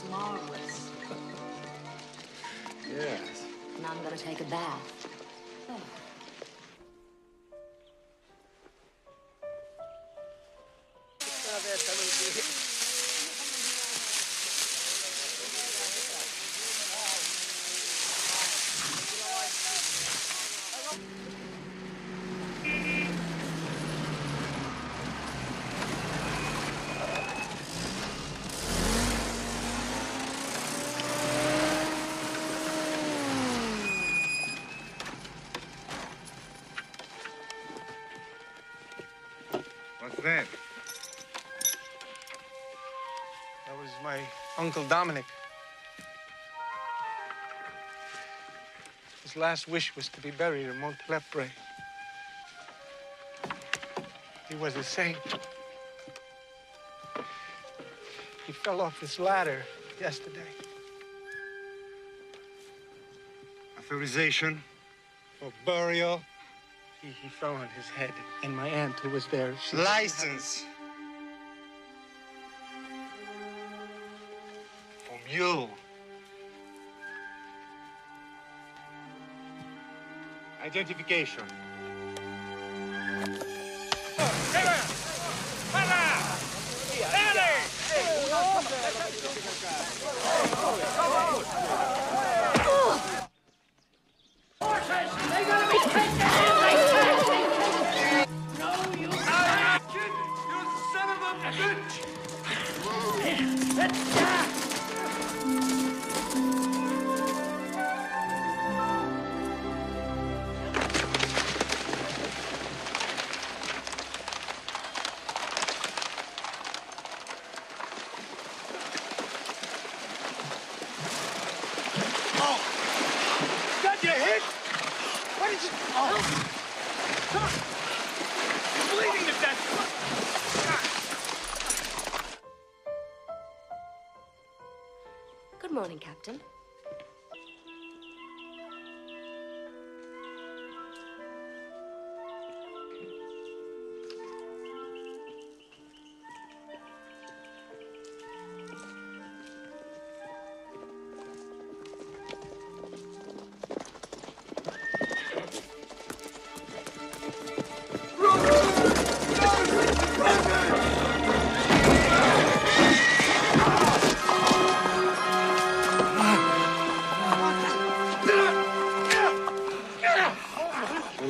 was marvelous. Yes. Now I'm gonna take a bath. Oh. What's that? That was my Uncle Dominic. His last wish was to be buried in Montelepre. He was a saint. He fell off his ladder yesterday. Authorization for burial. He fell on his head, and my aunt, who was there, she... License. For mule. Identification. Good morning, Captain.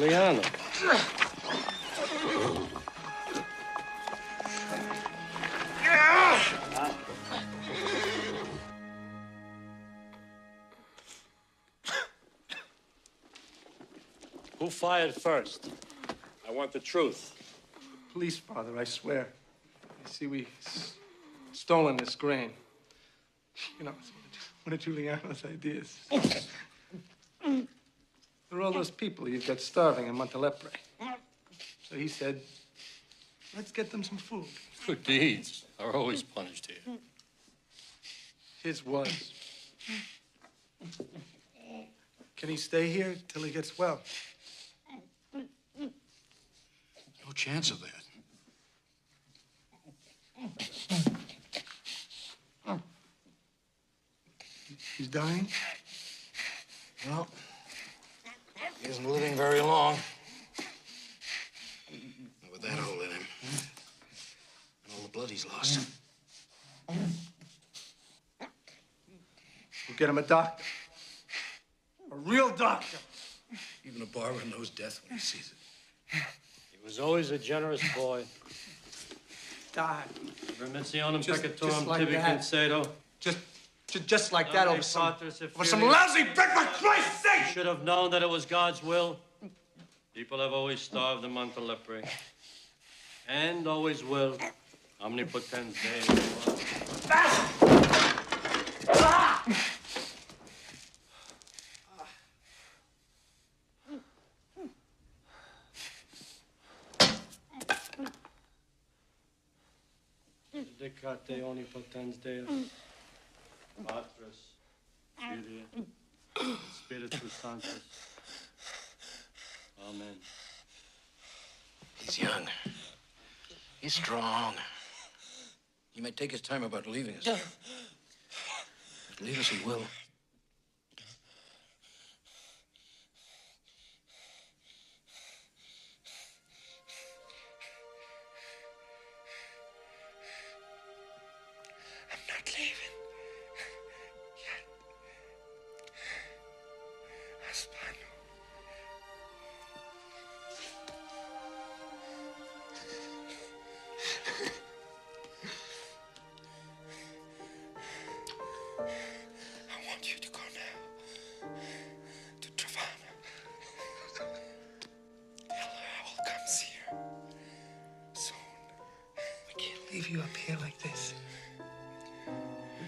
Juliana. Who fired first? I want the truth. Police, Father, I swear. You see, we stolen this grain. You know, it's one of Giuliano's ideas. There are all those people you've got starving in Montelepre. So he said, let's get them some food. Good deeds are always punished here. His was. Can he stay here till he gets well? No chance of that. He's dying? Well, he isn't living very long. With that hole in him. And all the blood he's lost. We'll get him a doctor. A real doctor. Even a barber knows death when he sees it. He was always a generous boy. Died. Permissionem Just peccatorum like tibi that. concedo. Just like that over some some lousy brick, for Christ's sake! You should have known that it was God's will. People have always starved in Montelepre. And always will. Omnipotens Deus. Dedicate omnipotens Deus. Patris, Filii, Spiritus Sanctus. Amen. He's young. He's strong. He may take his time about leaving us. Believe us, he will. I'm not leaving yet. Aspano. I want you to go now to Travana. Tell her I will come see her soon. We can't leave you up here like this.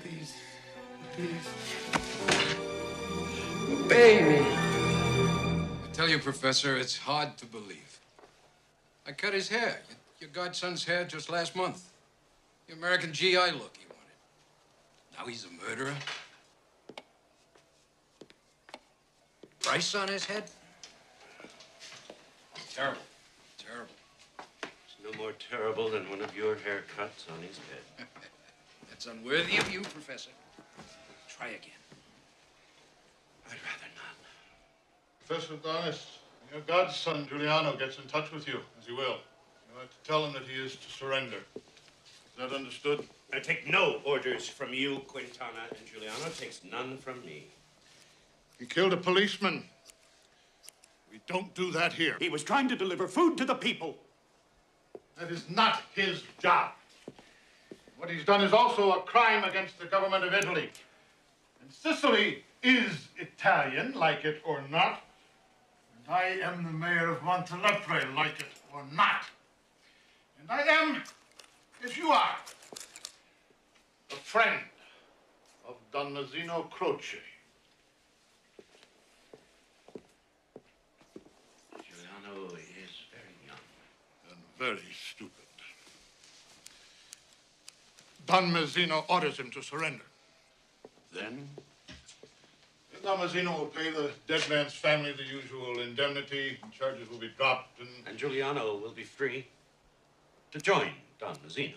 Please. Baby. I tell you, Professor, it's hard to believe. I cut his hair, your godson's hair, just last month. The American GI look he wanted. Now he's a murderer. Price on his head? Terrible. Terrible. It's no more terrible than one of your haircuts on his head. That's unworthy of you, Professor. Try again. I'd rather not. Professor Adonis, your godson, Giuliano, gets in touch with you, as he will. You have to tell him that he is to surrender. Is that understood? I take no orders from you, Quintana, and Giuliano takes none from me. He killed a policeman. We don't do that here. He was trying to deliver food to the people. That is not his job. What he's done is also a crime against the government of Italy. And Sicily is Italian, like it or not. And I am the mayor of Montelepre, like it or not. And I am, as you are, a friend of Don Mazzino Croce. Giuliano is very young. And very stupid. Don Mazzino orders him to surrender. Then? Don Mazzino will pay the dead man's family the usual indemnity, and charges will be dropped, And Giuliano will be free to join Don Mazzino.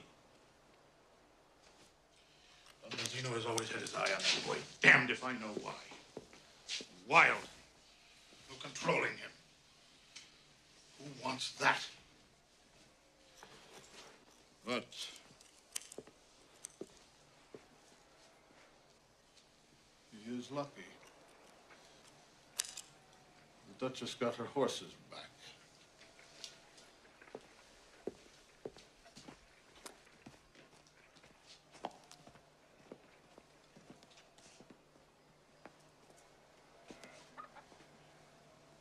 Don Mazzino has always had his eye on that boy. Damned if I know why. Wild. No controlling him. Who wants that? But he is lucky. The Duchess got her horses back.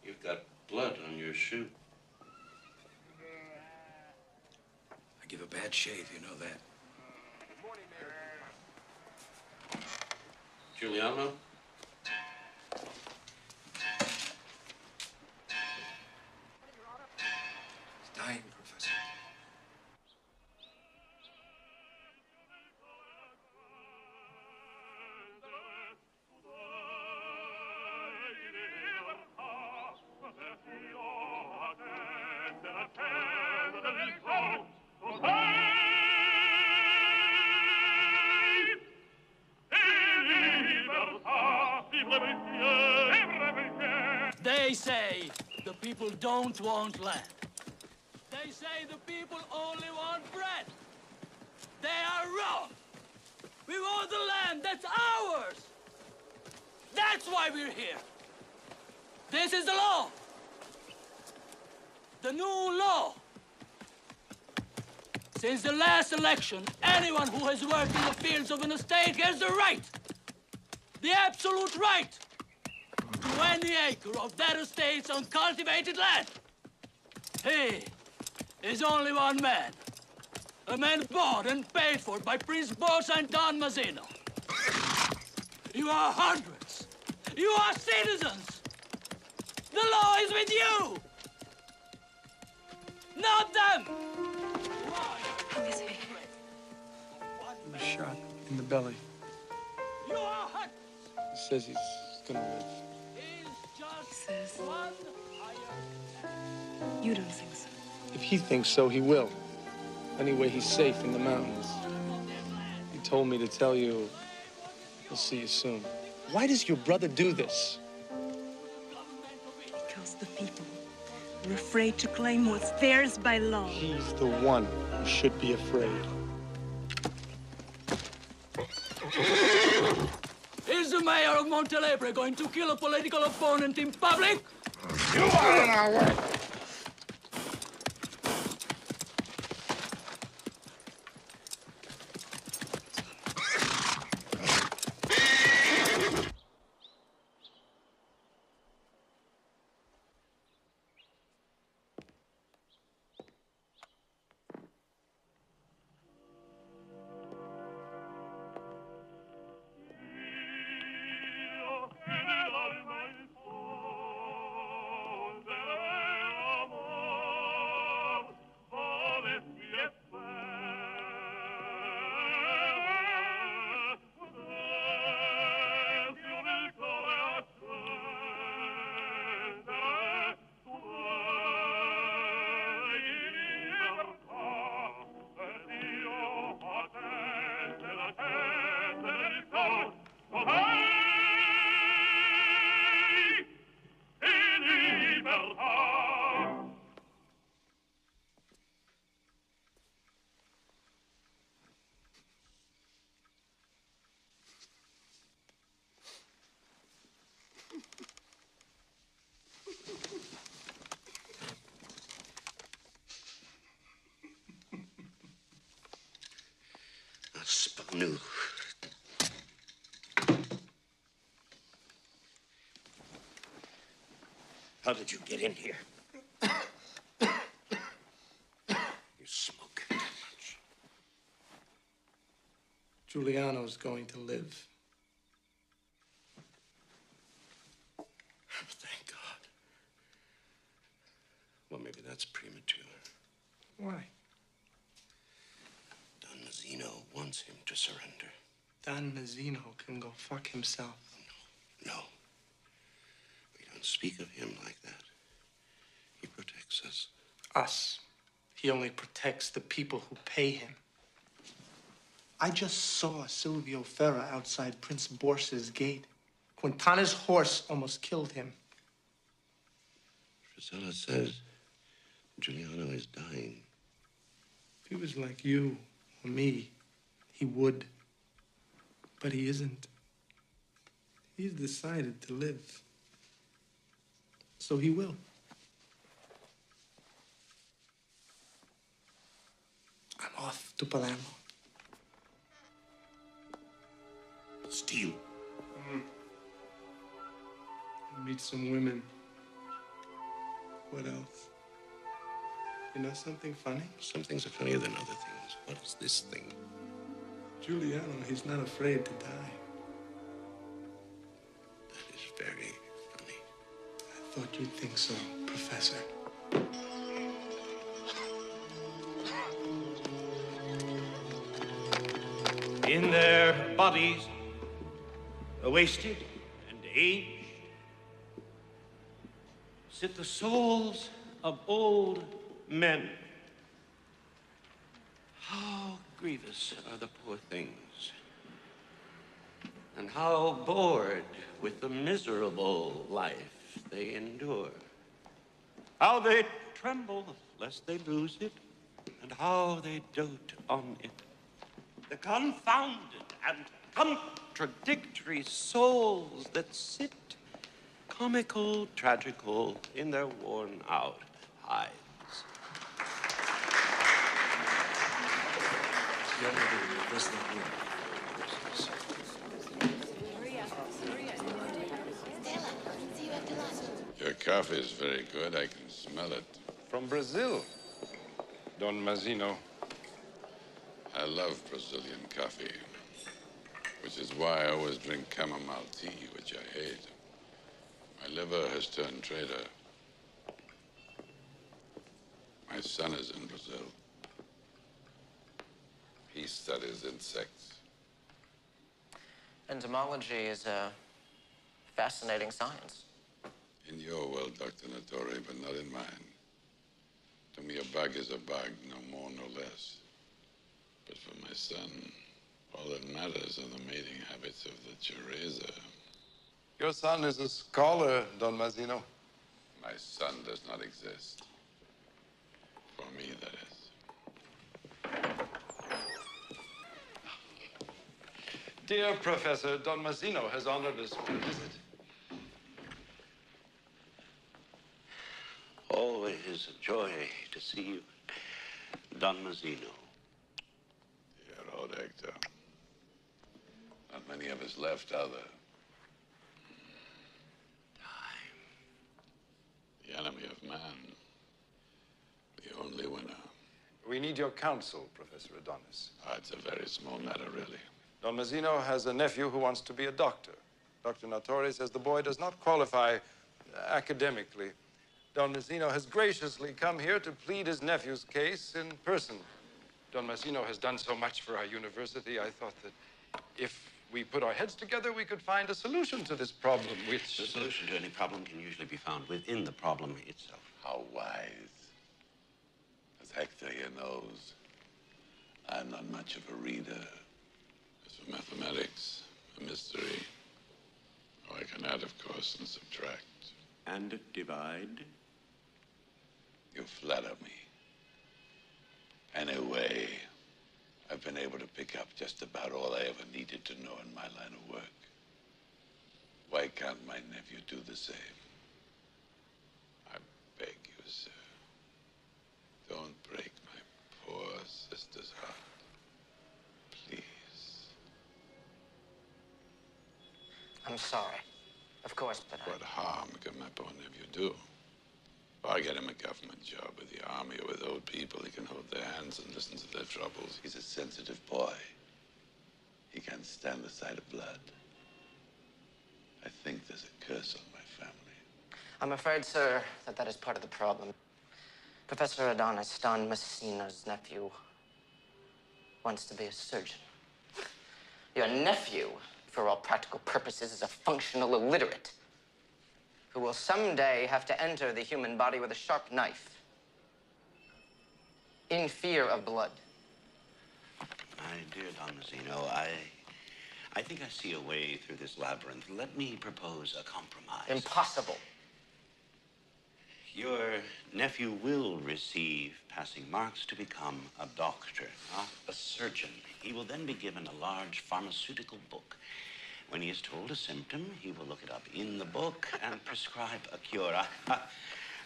You've got blood on your shoe. I give a bad shave, you know that. Giuliano? He's dying, Professor. They say the people don't want land. They say the people only want bread. They are wrong. We want the land that's ours. That's why we're here. This is the law. The new law. Since the last election, anyone who has worked in the fields of an estate has the right, the absolute right, to any acre of that estate's uncultivated land. He is only one man. A man bought and paid for by Prince Borsa and Don Mazzino. You are hundreds. You are citizens. The law is with you. Not them. He was shot in the belly. You are hundreds. He says he's gonna live. He's just Says- one higher. You don't think so? If he thinks so, he will. Anyway, he's safe in the mountains. He told me to tell you We'll see you soon. Why does your brother do this? Because the people are afraid to claim what's theirs by law. He's the one who should be afraid. Is the mayor of Montelebre going to kill a political opponent in public? You are in our way. Spanu. How did you get in here? You smoke too much. Giuliano's going to live. Thank God. Well, maybe that's premature. Why? Don Mazzino wants him to surrender. Don Mazzino can go fuck himself. No. We don't speak of him like that. He protects us. Us. He only protects the people who pay him. I just saw Silvio Ferra outside Prince Borsa's gate. Quintana's horse almost killed him. Priscilla says Giuliano is dying. If he was like you or me, he would. But he isn't. He's decided to live. So he will. I'm off to Palermo. Steal. Meet some women. What else? You know something funny? Some things are funnier than other things. What is this thing? Giuliano, he's not afraid to die. That is very funny. I thought you'd think so, Professor. In their bodies, wasted and aged, sit the souls of old men. How grievous are the poor things, and how bored with the miserable life they endure. How they tremble lest they lose it, and how they dote on it. The confounded and contradictory souls that sit, comical, tragical, in their worn-out hides. Your coffee is very good. I can smell it. From Brazil, Don Mazzino. I love Brazilian coffee, which is why I always drink chamomile tea, which I hate. My liver has turned traitor. My son is in Brazil. He studies insects. Entomology is a fascinating science. In your world, Dr. Nattori, but not in mine. To me, a bug is a bug, no more, no less. But for my son, All that matters are the mating habits of the Cereza. Your son is a scholar, Don Mazzino. My son does not exist. For me, that is. Dear Professor, Don Mazzino has honored us with a visit. Always a joy to see you, Don Mazzino. Dear old Hector. Not many of us left, are there? Time. The enemy of man. The only winner. We need your counsel, Professor Adonis. It's a very small matter, really. Don Mazzino has a nephew who wants to be a doctor. Dr. Natori says the boy does not qualify academically. Don Mazzino has graciously come here to plead his nephew's case in person. Don Mazzino has done so much for our university, I thought that if we put our heads together, we could find a solution to this problem, which... The solution to any problem can usually be found within the problem itself. How wise. As Hector here knows, I'm not much of a reader. As for mathematics, a mystery. Oh, I can add, of course, and subtract. And divide? You flatter me. Anyway, I've been able to pick up just about all I ever needed to know in my line of work. Why can't my nephew do the same? I beg you, sir. Don't break my poor sister's heart. Please. I'm sorry. Of course, but What harm can my poor nephew do? I'll get him a government job with the army or with old people. He can hold their hands and listen to their troubles. He's a sensitive boy. He can't stand the sight of blood. I think there's a curse on my family. I'm afraid, sir, that is part of the problem. Professor Adonis, Don Messina's nephew, wants to be a surgeon. Your nephew, for all practical purposes, is a functional illiterate who will someday have to enter the human body with a sharp knife in fear of blood. My dear Don Mazzino, I think I see a way through this labyrinth. Let me propose a compromise. Impossible. Your nephew will receive passing marks to become a doctor, not a surgeon. He will then be given a large pharmaceutical book. When he is told a symptom, he will look it up in the book and prescribe a cure.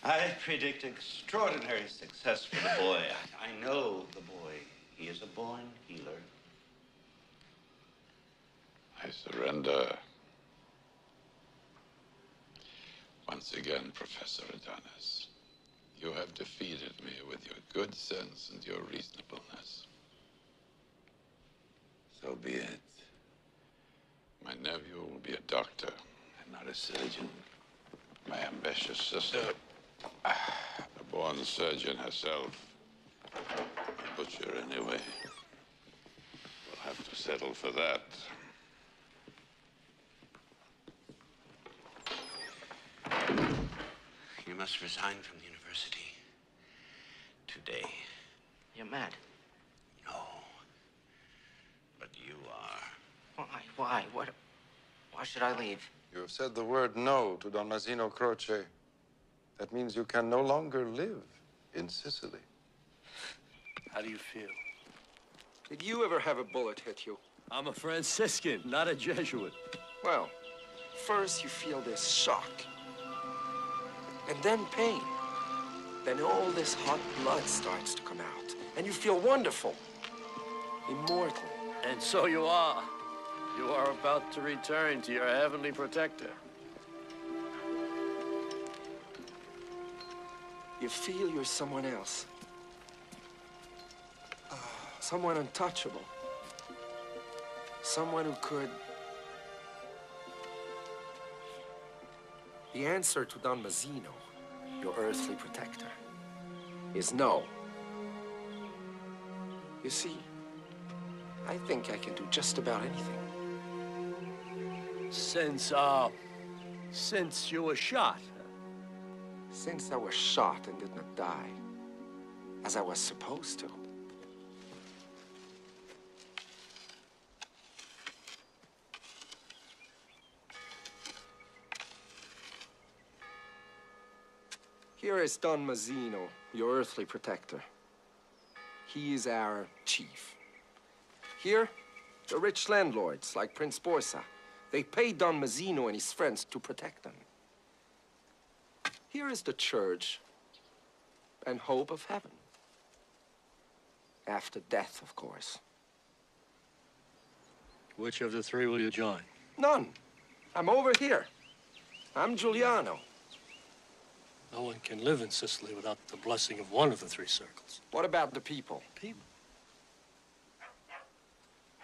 I predict extraordinary success for the boy. I know the boy. He is a born healer. I surrender. Once again, Professor Adonis, you have defeated me with your good sense and your reasonableness. So be it. My nephew will be a doctor and not a surgeon. My ambitious sister, a born surgeon herself, a butcher anyway. We'll have to settle for that. You must resign from the university today. You're mad. No, but you are. Why? Why should I leave? You have said the word no to Don Mazzino Croce. That means you can no longer live in Sicily. How do you feel? Did you ever have a bullet hit you? I'm a Franciscan, not a Jesuit. Well, first you feel this shock. And then pain. Then all this hot blood starts to come out. And you feel wonderful. Immortal. And so you are. You are about to return to your heavenly protector. You feel you're someone else. Someone untouchable. Someone who could... The answer to Don Mazzino, your earthly protector, is no. You see, I think I can do just about anything. Since you were shot. Since I was shot and did not die, as I was supposed to. Here is Don Mazzino, your earthly protector. He is our chief. Here, the rich landlords, like Prince Borsa. They pay Don Mazzino and his friends to protect them. Here is the church and hope of heaven. After death, of course. Which of the three will you join? None. I'm over here. I'm Giuliano. No one can live in Sicily without the blessing of one of the three circles. What about the people? People?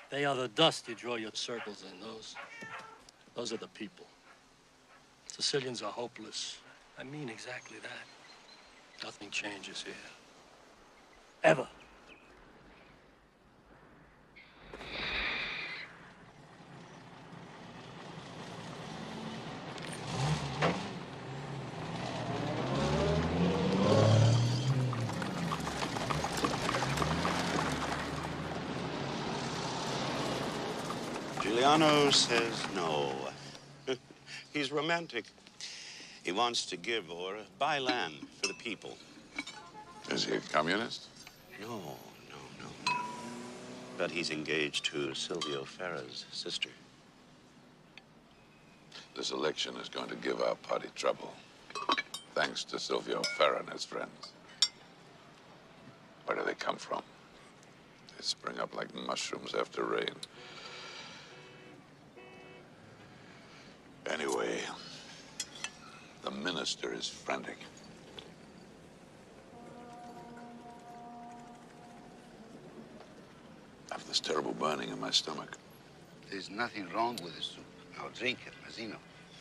They are the dust you draw your circles in. Those are the people. Sicilians are hopeless. I mean exactly that. Nothing changes here. Ever. Giuliano says no. He's romantic. He wants to give or buy land for the people. Is he a communist? No. But he's engaged to Silvio Ferra's sister. This election is going to give our party trouble, thanks to Silvio Ferra and his friends. Where do they come from? They spring up like mushrooms after rain. Anyway, the minister is frantic. I have this terrible burning in my stomach. There's nothing wrong with the soup. Now drink it, Mazzino.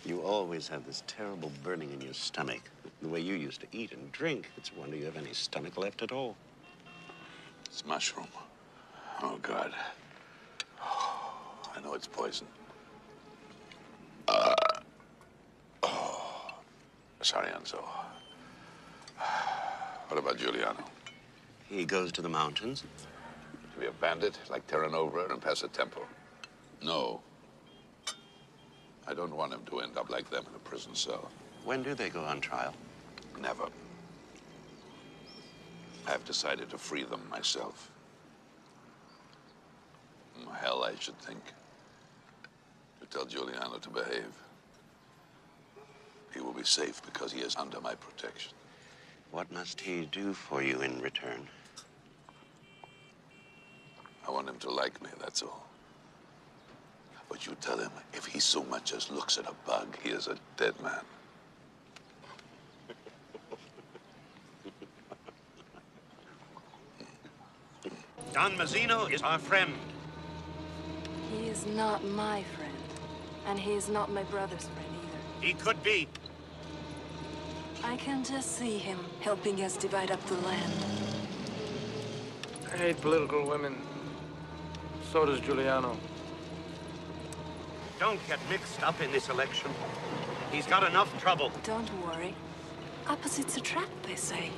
You always have this terrible burning in your stomach. The way you used to eat and drink, it's a wonder you have any stomach left at all. It's mushroom. Oh, God. I know it's poison. Sorry, Enzo. What about Giuliano? He goes to the mountains. To be a bandit like Terranova and Passatempo? No. I don't want him to end up like them in a prison cell. When do they go on trial? Never. I've decided to free them myself. Hell, I should think. To tell Giuliano to behave. He will be safe because he is under my protection. What must he do for you in return? I want him to like me, that's all. But you tell him, if he so much as looks at a bug, he is a dead man. Don Mazzino is our friend. He is not my friend. And he is not my brother's friend either. He could be. I can just see him helping us divide up the land. I hate political women. So does Giuliano. Don't get mixed up in this election. He's got enough trouble. Don't worry. Opposites attract, they say.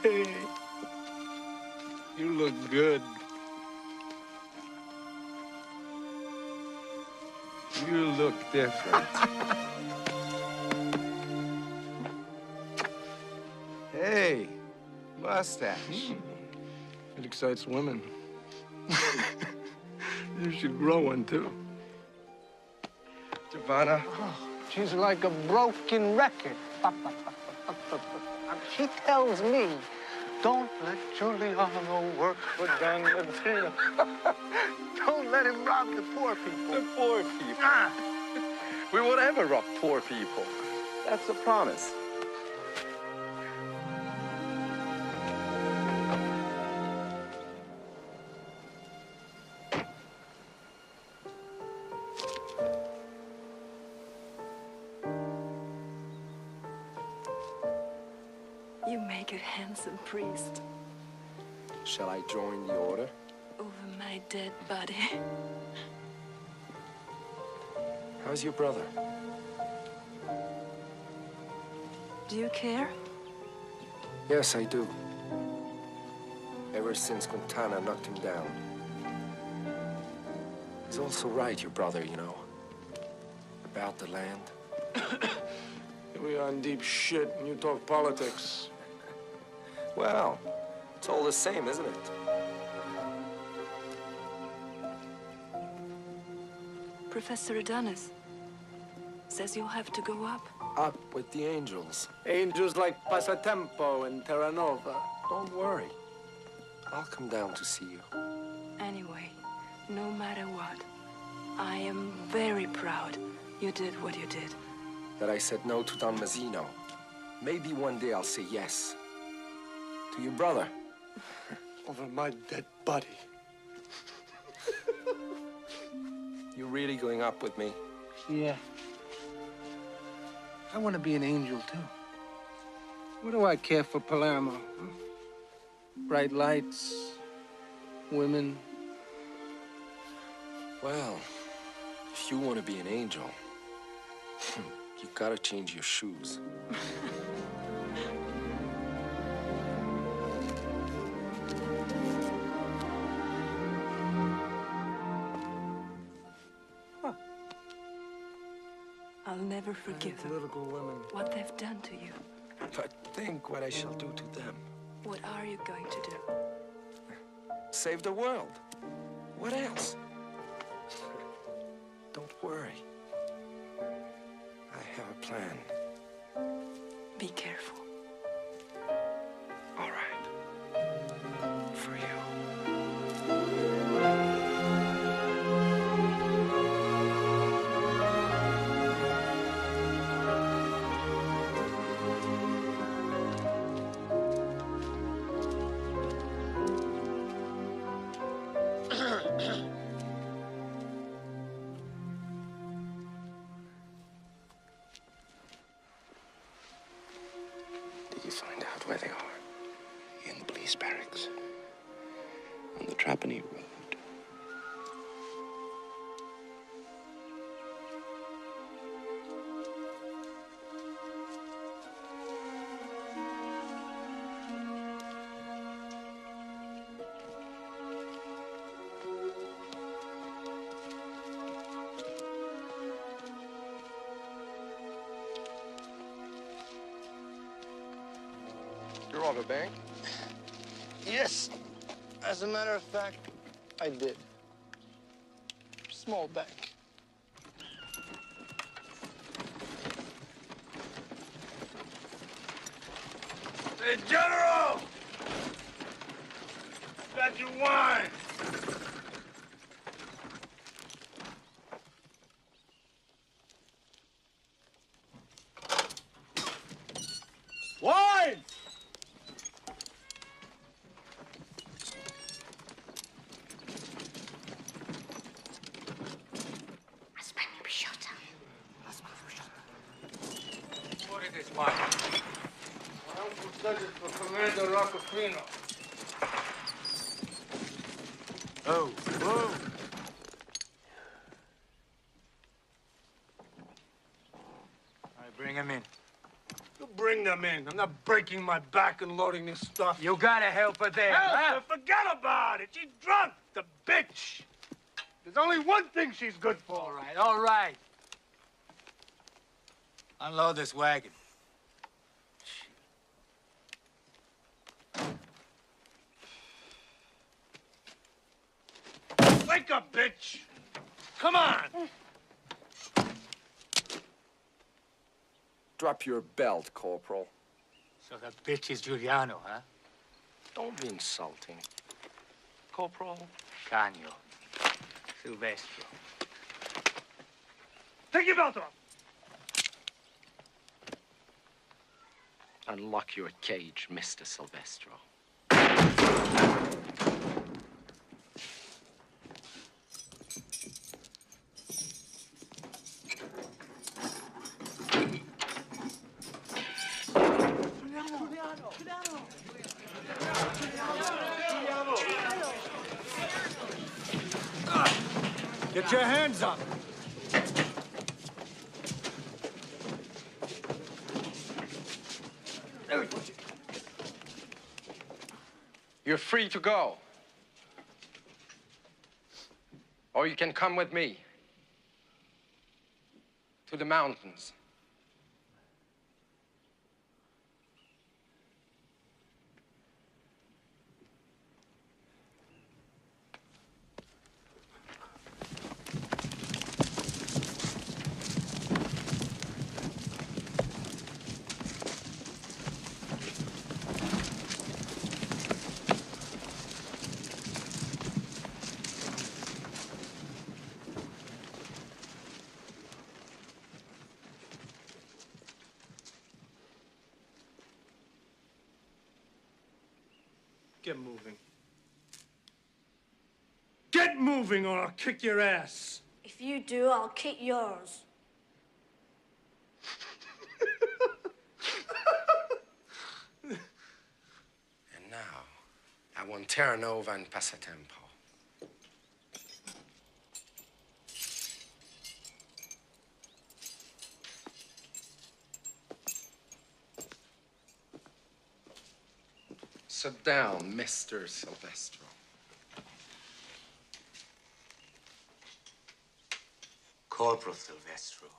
Hey, you look good. You look different. Hey, mustache. It excites women. You should grow one, too. Giovanna. Oh, she's like a broken record. She tells me, don't let Giuliano work for Don Mazzino. Don't let him rob the poor people. The poor people. We won't ever rob poor people. That's a promise. You make a handsome priest. Shall I join the order? Over My dead body. How's your brother? Do you care? Yes, I do. Ever since Quintana knocked him down. He's also right, your brother, you know. About the land. We are in deep shit and you talk politics. Well, it's all the same, isn't it? Professor Adonis says you'll have to go up. Up with the angels. Angels like Passatempo and Terranova. Don't worry. I'll come down to see you. Anyway, no matter what, I am very proud you did what you did. That I said no to Don Mazzino. Maybe one day I'll say yes. To your brother. Over my dead body. You really going up with me? Yeah. I want to be an angel, too. What do I care for Palermo? Huh? Bright lights, women. Well, if you want to be an angel, you gotta change your shoes. I'll never forgive them. Political women. What they've done to you. But think what I shall do to them. What are you going to do? Save the world. What else? Don't worry. I have a plan. Be careful. All right. For you. Did you find out where they are? In the police barracks. On the Trapani Road. You robbed a bank? Yes. As a matter of fact, I did. Small bank. Hey, General! Got your wine. Wine! What is this, Mark? My uncle said it's for Commander Roccafino. Oh, whoa. I bring him in. You bring them in. I'm not breaking my back and loading this stuff. You got a helper there, Help huh? her, forget about it. She's drunk, the bitch. There's only one thing she's good for. All right, all right. Unload this wagon. Wake up, bitch. Come on. Drop your belt, Corporal. So the bitch is Giuliano, huh? Don't be insulting. Corporal? Canio. Silvestro. Take your belt off. Unlock your cage, Mr. Silvestro. Get your hands up! You're free to go. Or you can come with me to the mountains. Get moving. Get moving or I'll kick your ass. If you do, I'll kick yours. And now, I want Terranova and Passatempo. Sit down, Mr. Silvestro. Corporal Silvestro.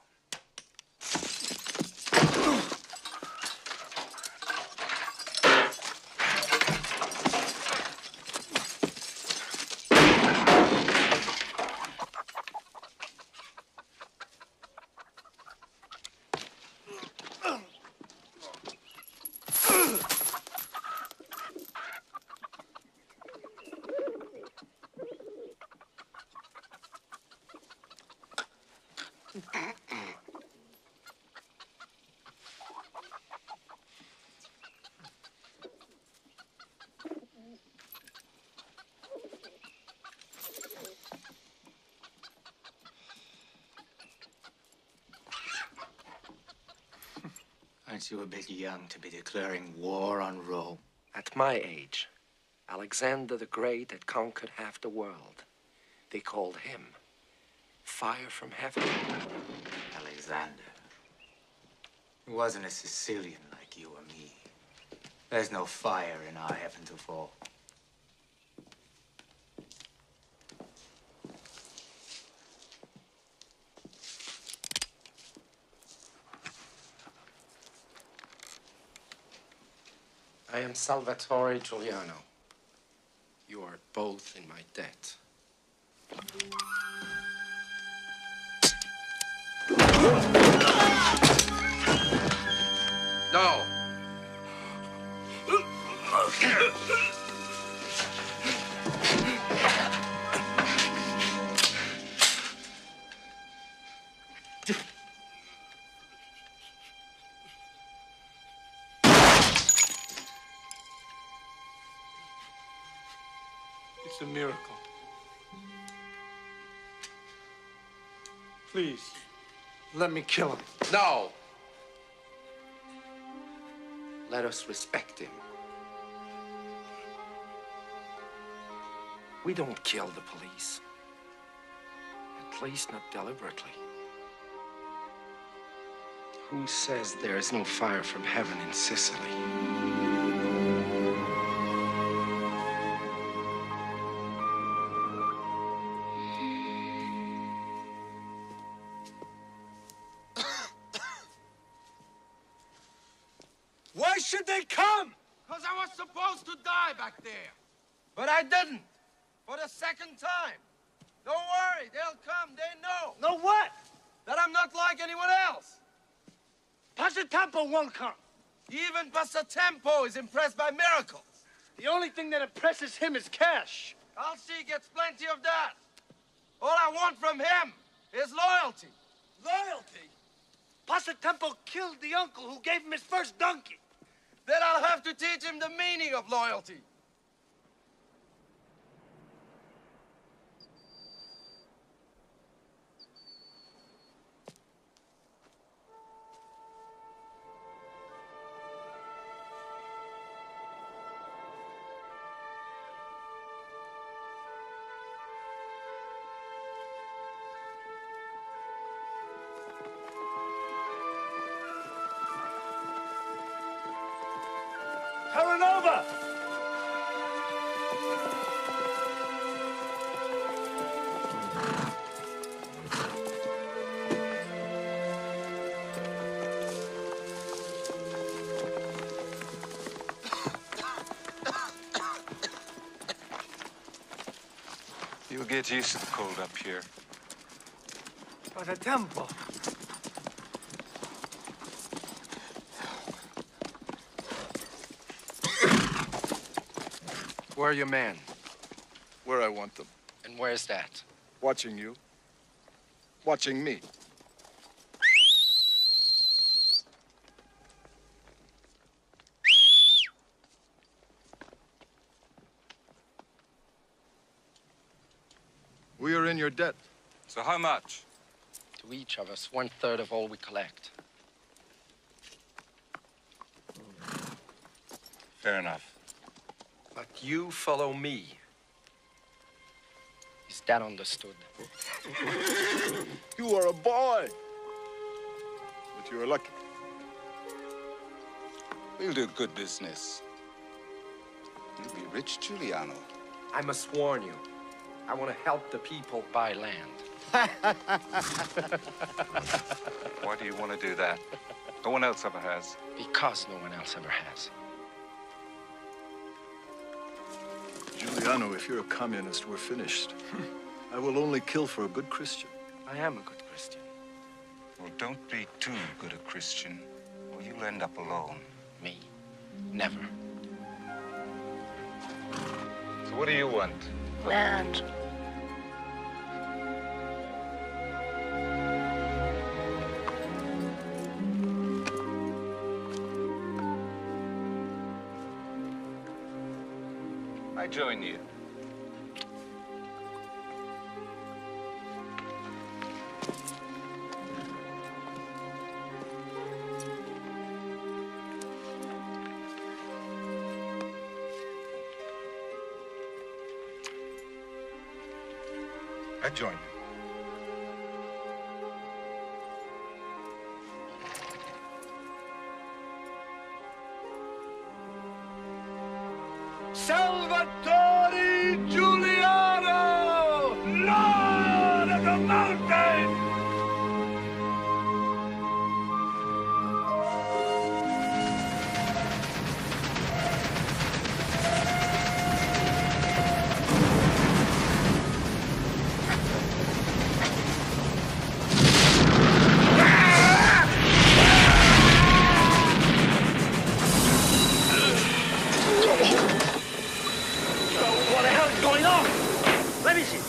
Aren't you a bit young to be declaring war on Rome? At my age, Alexander the Great had conquered half the world. They called him Fire from Heaven. Alexander. He wasn't a Sicilian like you or me. There's no fire in our heaven to fall. I am Salvatore Giuliano. You are both in my debt. No! It's a miracle. Please, let me kill him. No! Let us respect him. We don't kill the police. At least not deliberately. Who says there is no fire from heaven in Sicily? Why should they come? Because I was supposed to die back there. But I didn't. For the second time. Don't worry, they'll come. They know. Know what? That I'm not like anyone else. Passatempo won't come. Even Passatempo is impressed by miracles. The only thing that impresses him is cash. Alcee gets plenty of that. All I want from him is loyalty. Loyalty? Passatempo killed the uncle who gave him his first donkey. Then I'll have to teach him the meaning of loyalty. It is cold up here. For the temple. Where are your men? Where I want them. And where's that? Watching you. Watching me. We are in your debt. So how much? To each of us, 1/3 of all we collect. Fair enough. But you follow me. Is that understood? You are a boy. But you are lucky. We'll do good business. You'll be rich, Giuliano. I must warn you. I want to help the people buy land. Why do you want to do that? No one else ever has. Because no one else ever has. Giuliano, if you're a communist, we're finished. I will only kill for a good Christian. I am a good Christian. Well, don't be too good a Christian, or you'll end up alone. Me? Never. So what do you want? Land. I join you. I join you. Salvatore Giuliano, Lord of the Mountain! What the hell is going on? Let me see.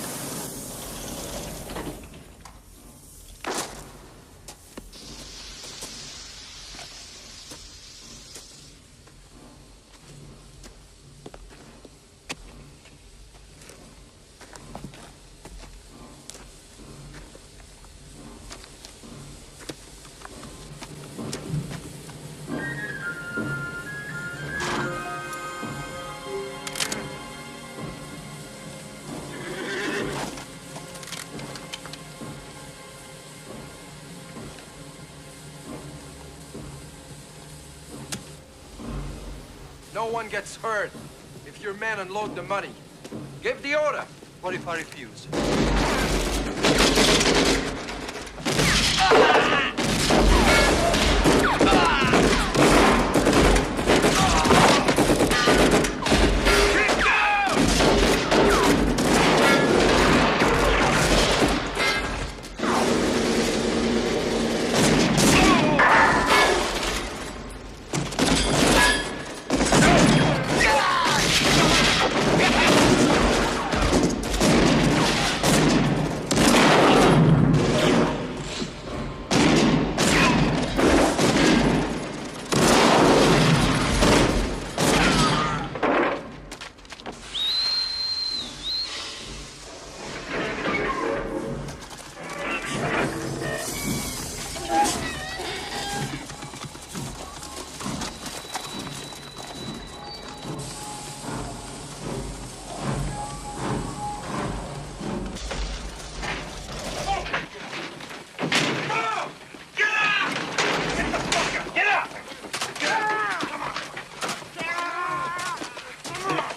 No one gets hurt if your men unload the money. Give the order. What if I refuse?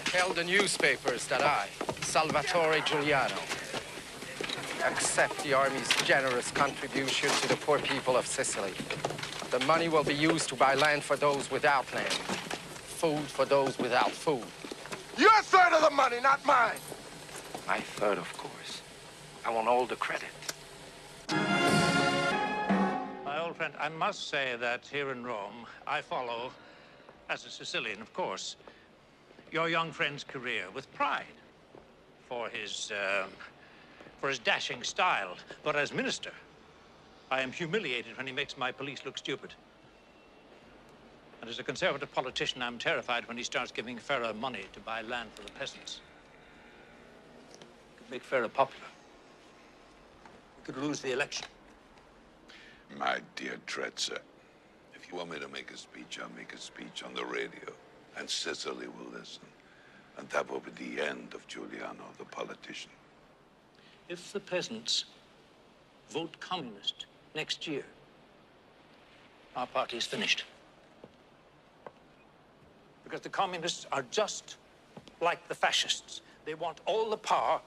Tell the newspapers that I, Salvatore Giuliano, accept the army's generous contribution to the poor people of Sicily. The money will be used to buy land for those without land, food for those without food. Your third of the money, not mine. My third, of course. I want all the credit. My old friend, I must say that here in Rome, I follow, as a Sicilian, of course, your young friend's career with pride for his dashing style. But as minister, I am humiliated when he makes my police look stupid. And as a conservative politician, I'm terrified when he starts giving Ferrer money to buy land for the peasants. Could make Ferrer popular. We could lose the election. My dear Trezza, if you want me to make a speech, I'll make a speech on the radio, and Sicily will listen. And that will be the end of Giuliano, the politician. If the peasants vote communist next year, our party is finished. Because the communists are just like the fascists. They want all the power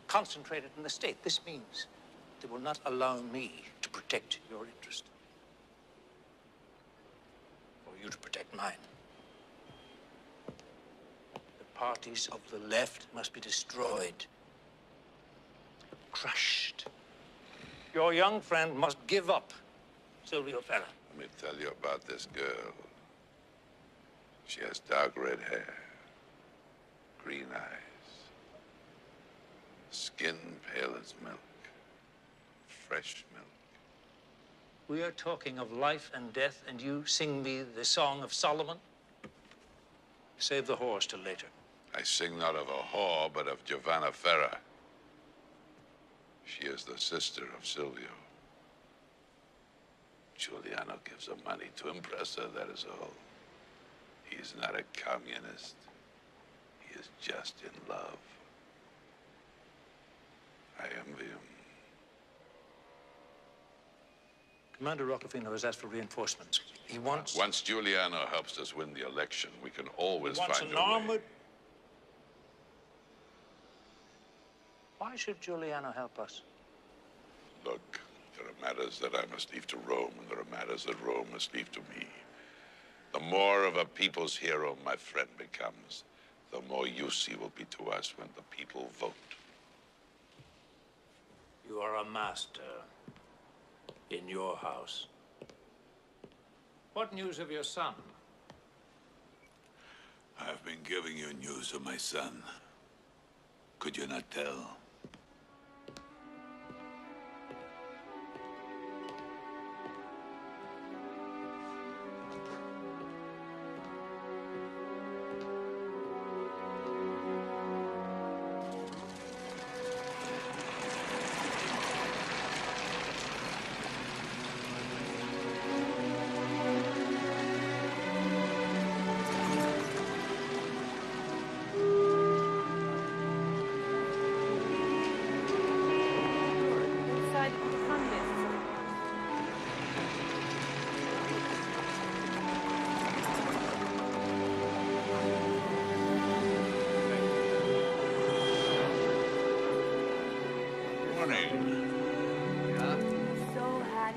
concentrated in the state. This means they will not allow me to protect your interest. Or you to protect mine. The parties of the left must be destroyed. Crushed. Your young friend must give up Silvio Ferrer. Let me tell you about this girl. She has dark red hair, green eyes, skin pale as milk, fresh milk. We are talking of life and death, and you sing me the Song of Solomon? Save the horse till later. I sing not of a whore, but of Giovanna Ferrer. She is the sister of Silvio. Giuliano gives her money to impress her, that is all. He's not a communist. He is just in love. I envy him. Commander Roccofino has asked for reinforcements. He wants... Once Giuliano helps us win the election, we can always He wants find an a way. armored... Why should Giuliano help us? Look, there are matters that I must leave to Rome, and there are matters that Rome must leave to me. The more of a people's hero my friend becomes, the more use he will be to us when the people vote. You are a master in your house. What news of your son? I've been giving you news of my son. Could you not tell?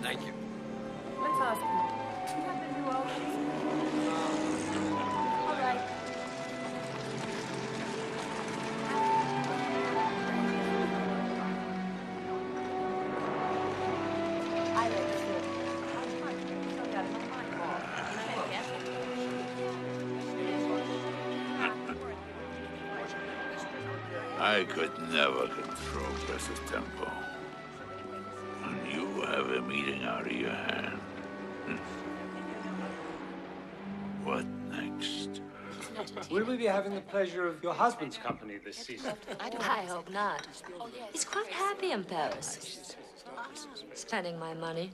Thank you. Let's ask him. Do you have the new outfits? All right. I like it. I could never control Press's tempo. And you have him eating out of your hand. What next? Will we be having the pleasure of your husband's company this season? I hope not. He's quite happy in Paris. Spending my money.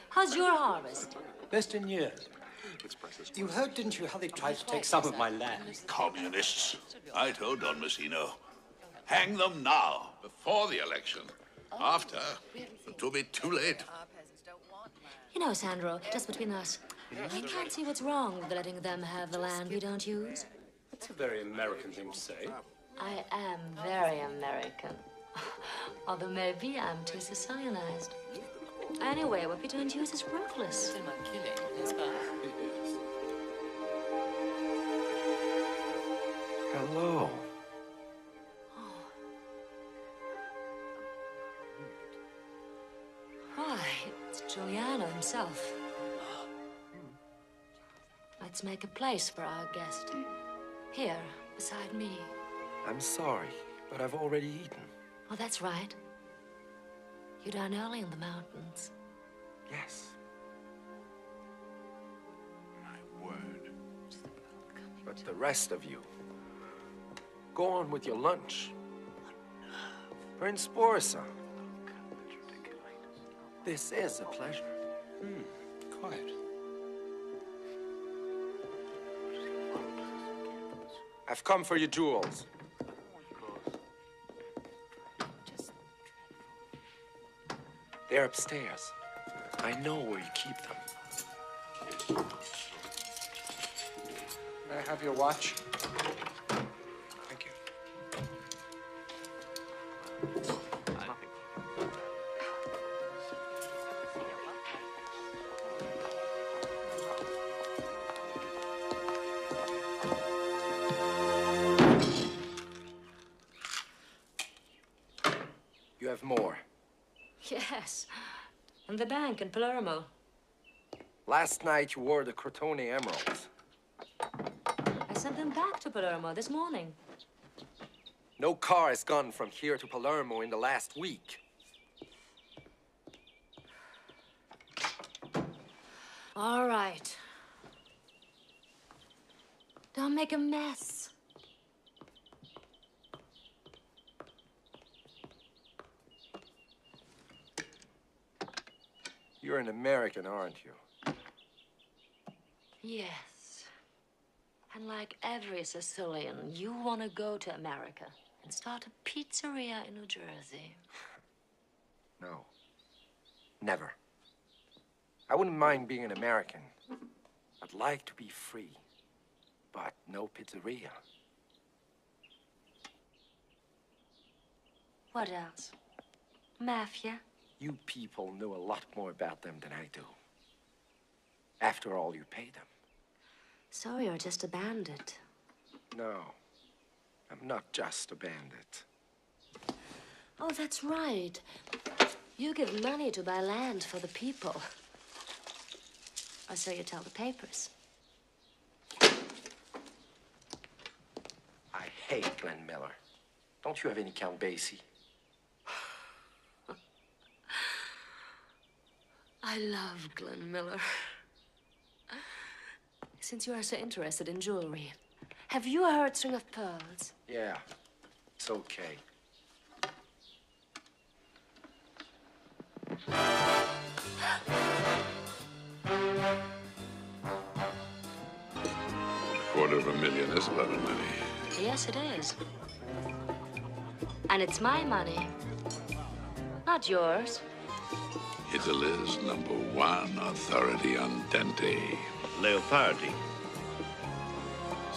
How's your harvest? Best in years. You heard, didn't you, how they tried to take some of my land? Communists. I told Don Messino. Hang them now, before the election. After, it will be too late. You know, Sandro, just between us, I can't see what's wrong with letting them have the land we don't use. That's a very American thing to say. I am very American. Although maybe I'm too Sicilianized. Anyway, what we don't use is worthless. Hello. Why, it's Giuliano himself. Let's make a place for our guest. Here, beside me. I'm sorry, but I've already eaten. Oh, that's right. You dine early in the mountains. Yes. My word. But the rest of you, go on with your lunch. Prince Borsa. This is a pleasure. Quiet. I've come for your jewels. They're upstairs. I know where you keep them. May I have your watch? Thank you. You have more. Yes. And the bank in Palermo. Last night you wore the Crotone emeralds. I sent them back to Palermo this morning. No car has gone from here to Palermo in the last week. All right. Don't make a mess. You're an American, aren't you? Yes. And like every Sicilian, you want to go to America and start a pizzeria in New Jersey. No. Never. I wouldn't mind being an American. I'd like to be free. But no pizzeria. What else? Mafia? You people know a lot more about them than I do. After all, you pay them. So you're just a bandit. No, I'm not just a bandit. Oh, that's right. You give money to buy land for the people. Or so you tell the papers. I hate Glenn Miller. Don't you have any Count Basie? I love Glenn Miller. Since you are so interested in jewelry, have you heard String of Pearls? Yeah, it's okay. $250,000 is a lot of money. Yes, it is. And it's my money, not yours. Italy's #1 authority on dente. Leopardi.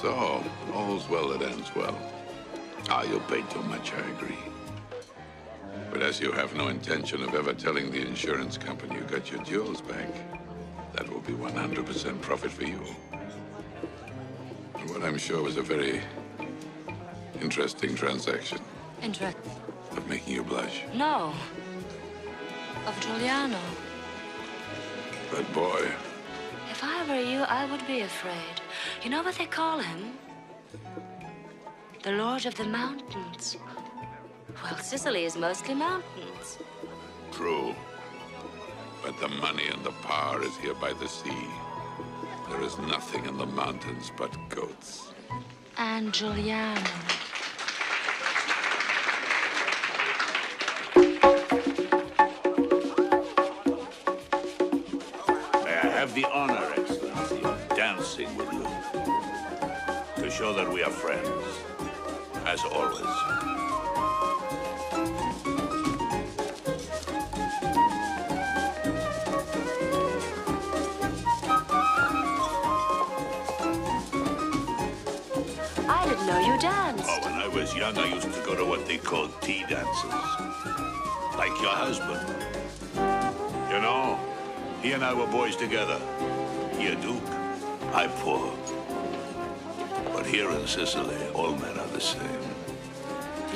So, all's well that ends well. Ah, you'll pay too much, I agree. But as you have no intention of ever telling the insurance company you got your jewels back, that will be 100% profit for you. And what I'm sure was a very interesting transaction. Of making you blush. No. Of Giuliano. But boy, If I were you, I would be afraid. You know what they call him? The Lord of the Mountains. Well, Sicily is mostly mountains. true. But the money and the power is here by the sea. There is nothing in the mountains but goats. And Giuliano. May I have the honor, Excellency, of dancing with you to show that we are friends, as always. I didn't know you danced. Oh, when I was young, I used to go to what they called tea dances. Like your husband. You know, he and I were boys together. He a duke, I poor. But here in Sicily, all men are the same.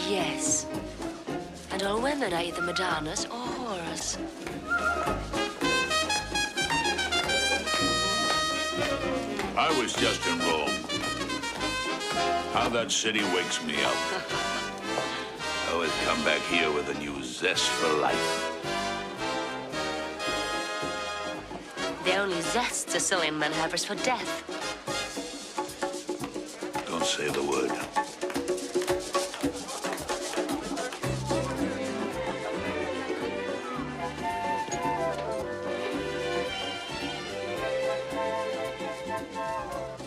Yes. And all women are either Madonnas or whores. I was just in Rome. How that city wakes me up. I always come back here with a new zest for life. The only zest Sicilian men have is for death. Don't say the word.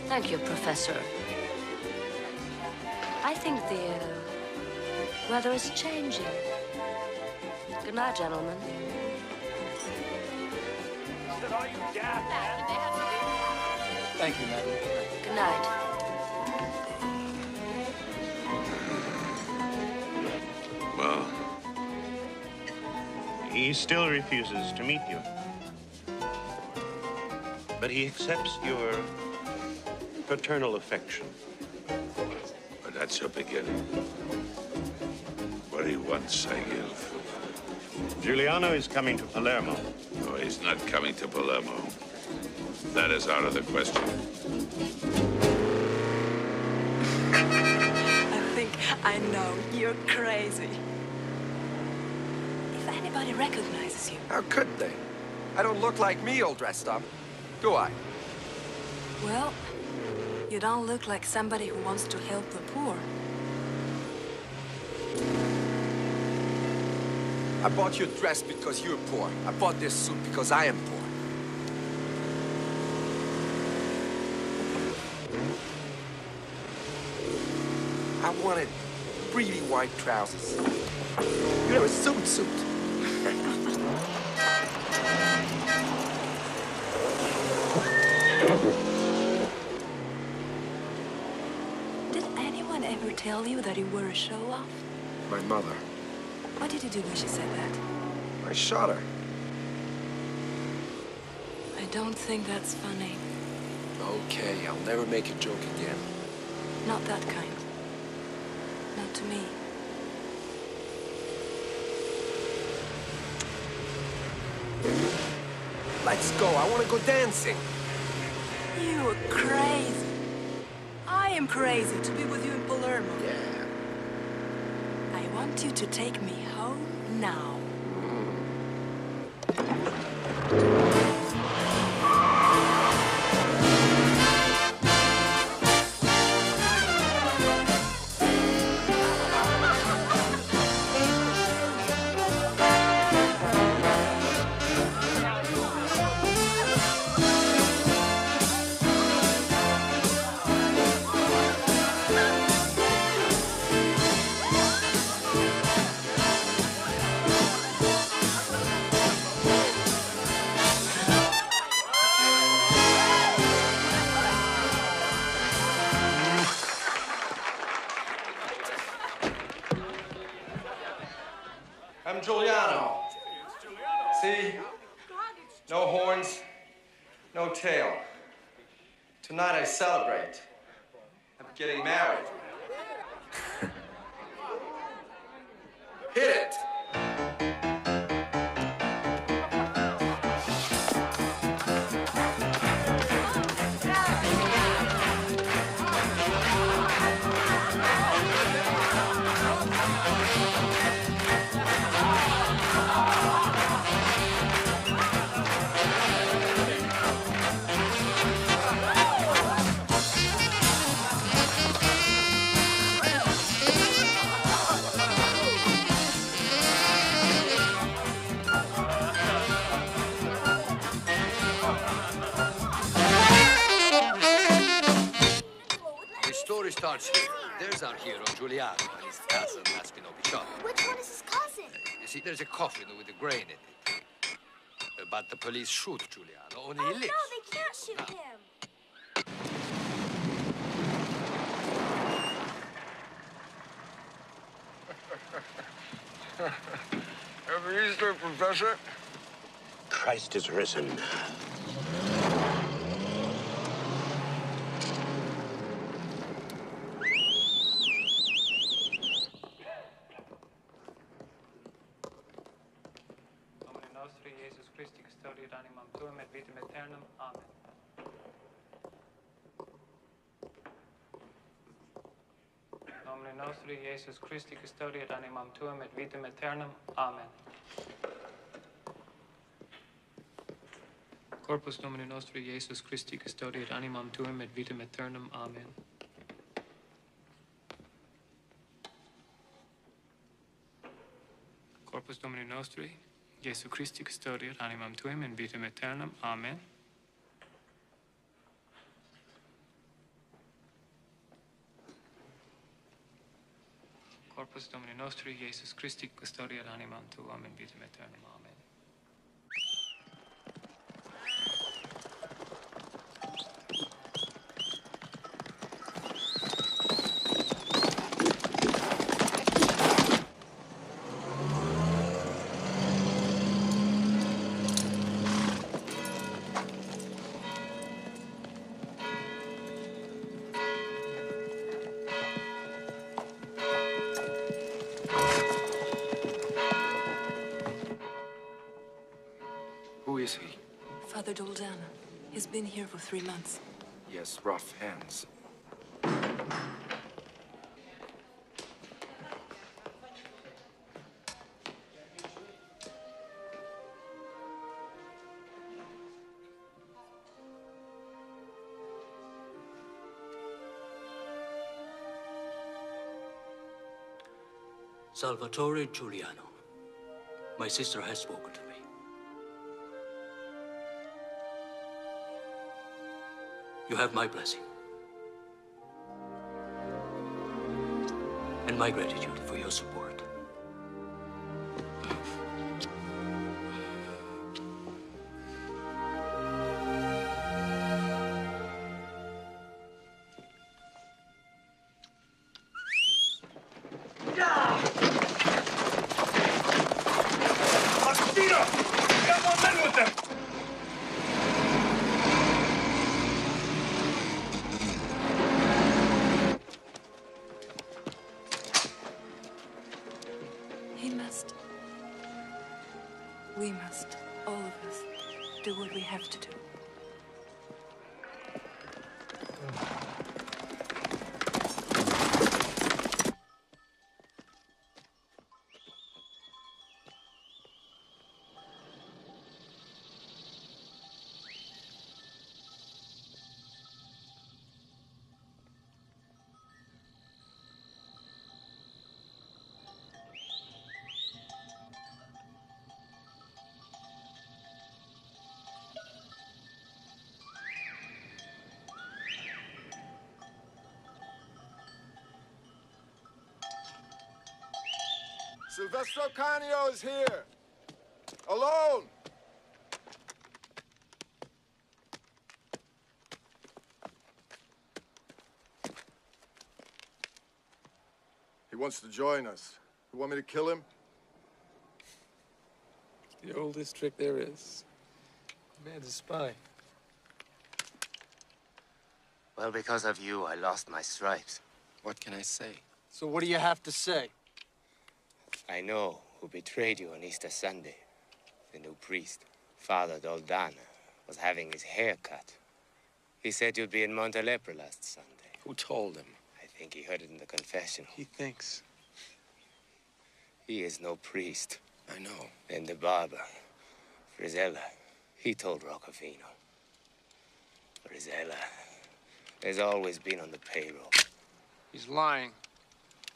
Thank you, Professor. I think the weather is changing. Good night, gentlemen. Thank you, madam. Good night. Well, he still refuses to meet you. But he accepts your paternal affection. but that's your beginning. What he wants, I give. Giuliano is coming to Palermo. No, he's not coming to Palermo. That is out of the question. I think I know. You're crazy. If anybody recognizes you... How could they? I don't look like me all dressed up, do I? Well, you don't look like somebody who wants to help the poor. I bought you a dress because you're poor. I bought this suit because I am poor. I wanted really white trousers. You know, a suit. Did anyone ever tell you that you were a show-off? My mother. What did you do when she said that? I shot her. I don't think that's funny. Okay, I'll never make a joke again. Not that kind. Not to me. Let's go. I want to go dancing. You are crazy. I am crazy to be with you in Palermo. Yeah. I want you to take me home now. I'm Giuliano. See? No horns, no tail. Tonight I celebrate. I'm getting married. Hit it! The story starts here. There's our hero, Giuliano, and his cousin, Maspino Bishop. Which one is his cousin? You see, there's a coffin with a grain in it. But the police shoot Giuliano, only he lives. No, they can't shoot him. Happy Easter, Professor. Christ is risen. nostri, Jesus Christi, custodiet animam tuum et vitam aeternam. Amen. Domine nostri, Jesus Christi, custodiet animam tuum et vitam aeternam. Amen. Corpus Domini nostri, Jesus Christi, custodiet animam tuum et vitam aeternam. Amen. Corpus Domini nostri, Jesu Christi, custodiet animam tuum in vitam aeternam. Amen. Corpus Domini nostri, Jesus Christi, custodiet animam tuum in vitam aeternam. Amen. Who is he? Father Doldana. He's been here for 3 months. He has rough hands. Salvatore Giuliano. My sister has spoken to me. You have my blessing. And my gratitude for your support. We must, all of us, do what we have to do. Silvestro Canio is here. Alone. He wants to join us. You want me to kill him? The oldest trick there is. Man's a spy. Well, because of you, I lost my stripes. What can I say? So what do you have to say? I know who betrayed you on Easter Sunday. The new priest, Father Doldana, was having his hair cut. He said you'd be in Montelepre last Sunday. Who told him? I think he heard it in the confessional. He thinks. He is no priest. I know. Then the barber, Frizella, he told Roccofino. Frizella has always been on the payroll. He's lying.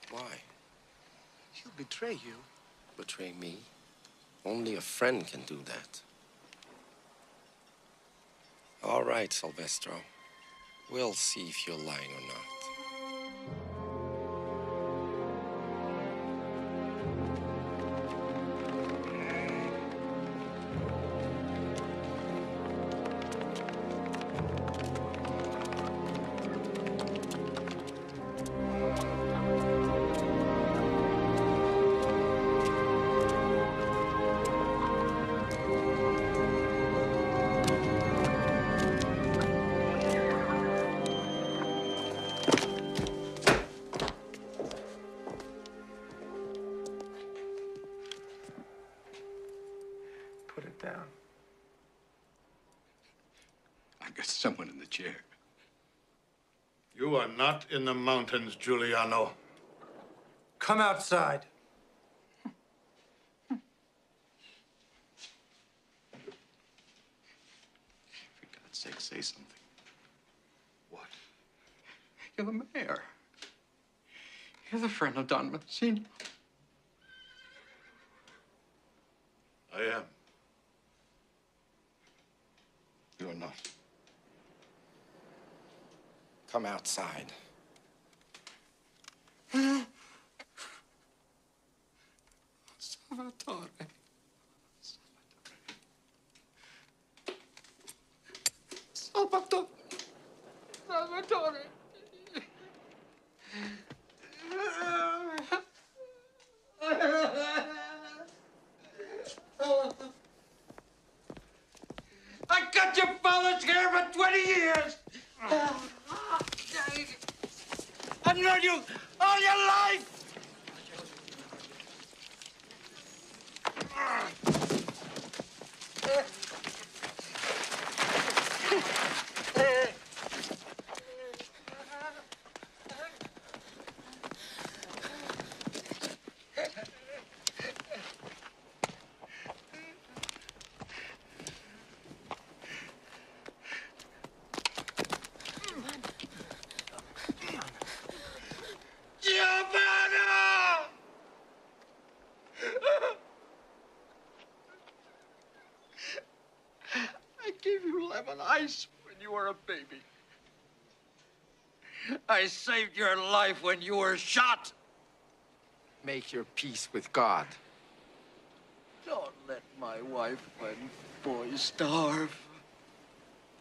Why? He'll betray you. Betray me? Only a friend can do that. All right, Silvestro. We'll see if you're lying or not. put it down. I got someone in the chair. You are not in the mountains, Giuliano. Come outside. For God's sake, say something. What? You're the mayor. You're the friend of Don Mancini. I am. You're not. Come outside. Salvatore. Salvatore. Salvatore. I cut your father's hair for 20 years. I've known you all your life. Giovanna! I gave you lemon ice when you were a baby. I saved your life when you were shot. Make your peace with God. Don't let my wife and boy starve.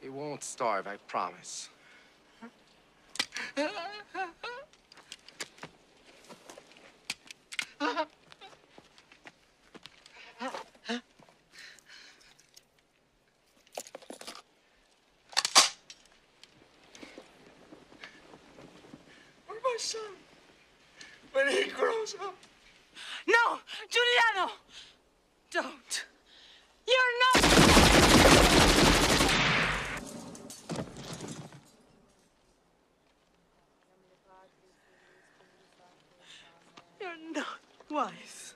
They won't starve, I promise. For my son, when he grows up. No, Giuliano! Don't. You're not... You're not wise.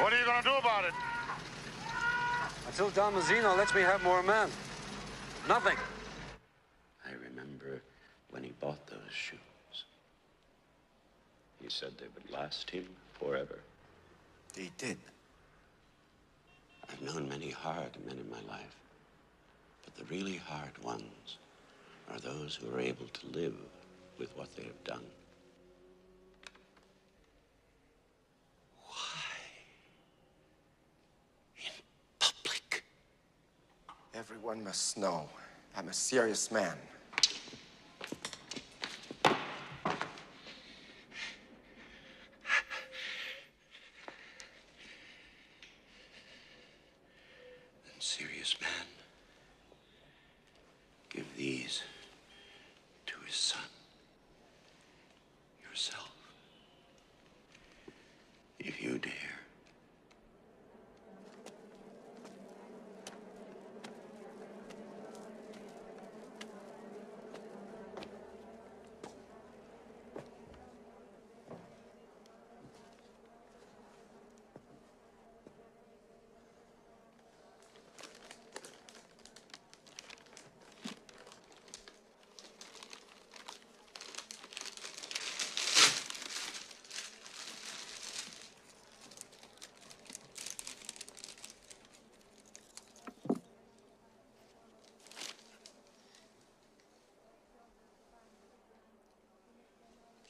What are you going to do about it? Until Don Mazzino lets me have more men. Nothing. I remember when he bought those shoes. He said they would last him forever. They did. I've known many hard men in my life, but the really hard ones are those who are able to live with what they have done. Everyone must know I'm a serious man. And serious man, give these to his son, yourself, if you dare.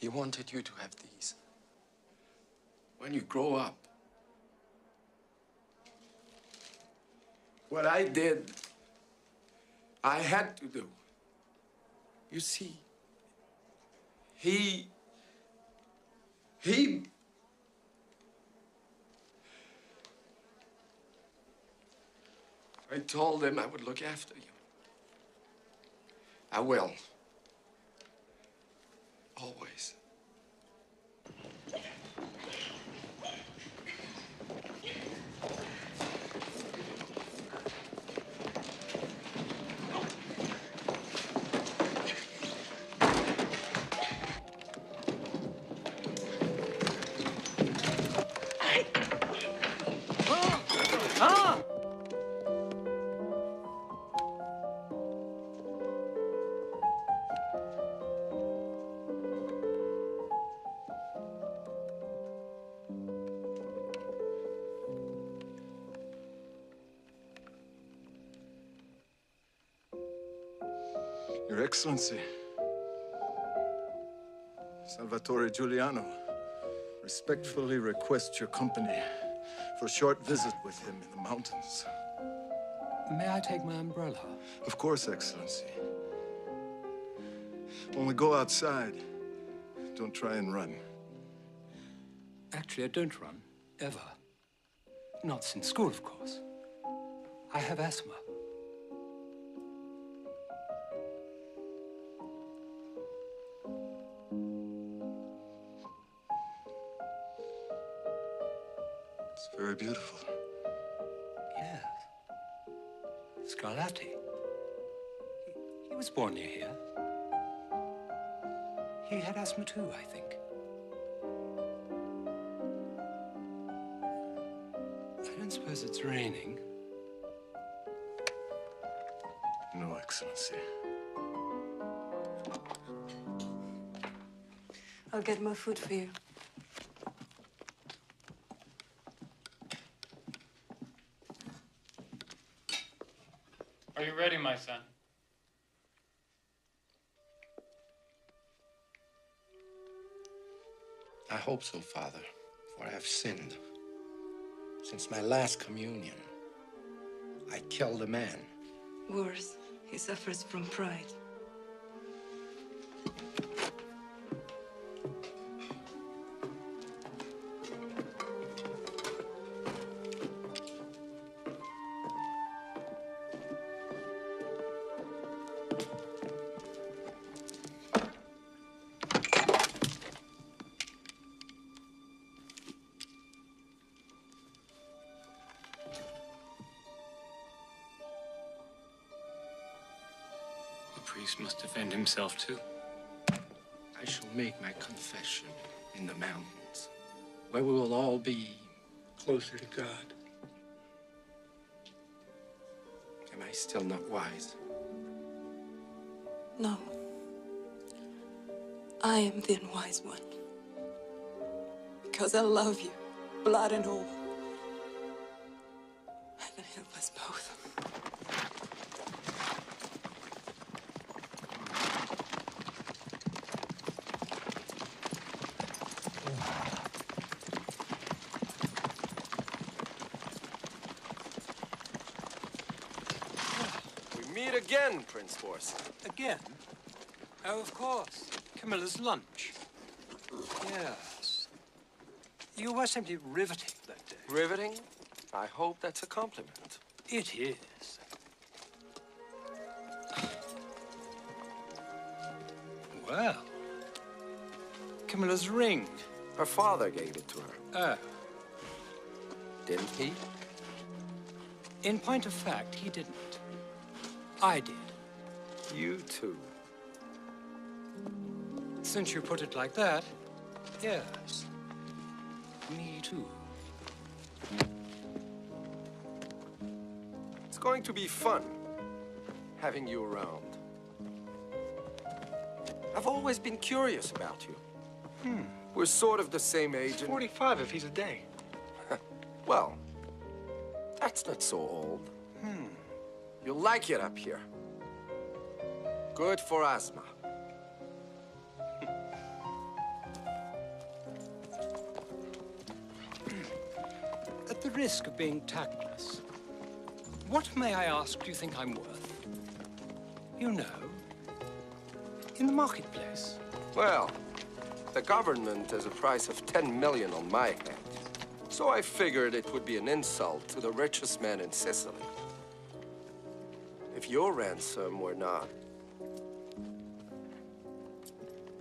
He wanted you to have these. When you grow up. What I did, I had to do. You see, he... I told him I would look after you. I will. Always. Your Excellency, Salvatore Giuliano respectfully requests your company for a short visit with him in the mountains. May I take my umbrella? Of course, Excellency. When we go outside, don't try and run. Actually, I don't run, ever. Not since school, of course. I have asthma. It's very beautiful. Yes. Scarlatti. He was born near here. He had asthma too, I think. I don't suppose it's raining. No, Excellency. I'll get more food for you. Are you ready, my son? I hope so, Father, for I have sinned. Since my last communion, I killed a man. Worse, he suffers from pride. The priest must defend himself, too. I shall make my confession in the mountains, where we will all be closer to God. Am I still not wise? No. I am the unwise one. Because I love you, blood and all. Heaven help us both. Meet again, Prince Force. Again? Oh, of course. Camilla's lunch. Yes. You were simply riveting that day. Riveting? I hope that's a compliment. It is. Well, Camilla's ring. Her father gave it to her. Oh. Didn't he? In point of fact, he didn't. I did. You too. Since you put it like that, yes. Me too. It's going to be fun having you around. I've always been curious about you. We're sort of the same age. He's 45 if he's a day. Well, that's not so old. You'll like it up here. Good for asthma. risk of being tactless, what, may I ask, do you think I'm worth? You know, in the marketplace. Well, the government has a price of 10 million on my head. So I figured it would be an insult to the richest man in Sicily if your ransom were not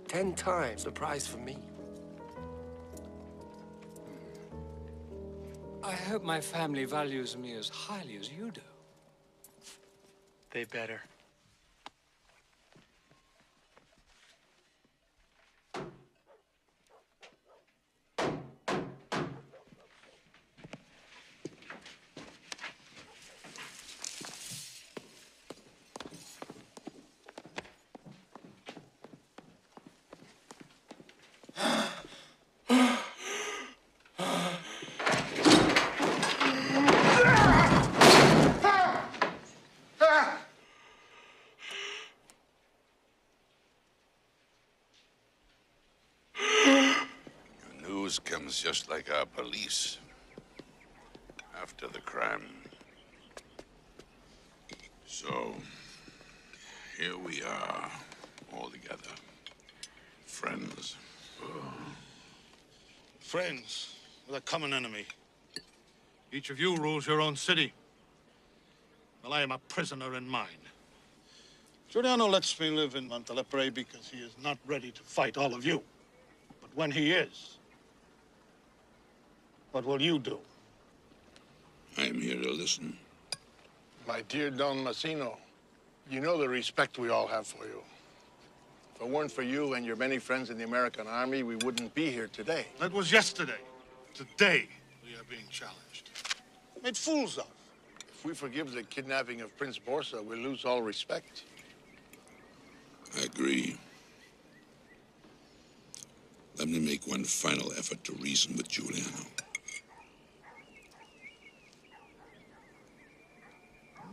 10 times the price for me. I hope my family values me as highly as you do. They better. News comes just like our police after the crime. So, here we are, all together. Friends. Friends with a common enemy. Each of you rules your own city. Well, I am a prisoner in mine. Giuliano lets me live in Montelepre because he is not ready to fight all of you. But when he is, what will you do? I am here to listen. My dear Don Massino, you know the respect we all have for you. If it weren't for you and your many friends in the American Army, we wouldn't be here today. That was yesterday. Today, we are being challenged. Made fools of. If we forgive the kidnapping of Prince Borsa, we'll lose all respect. I agree. Let me make one final effort to reason with Giuliano.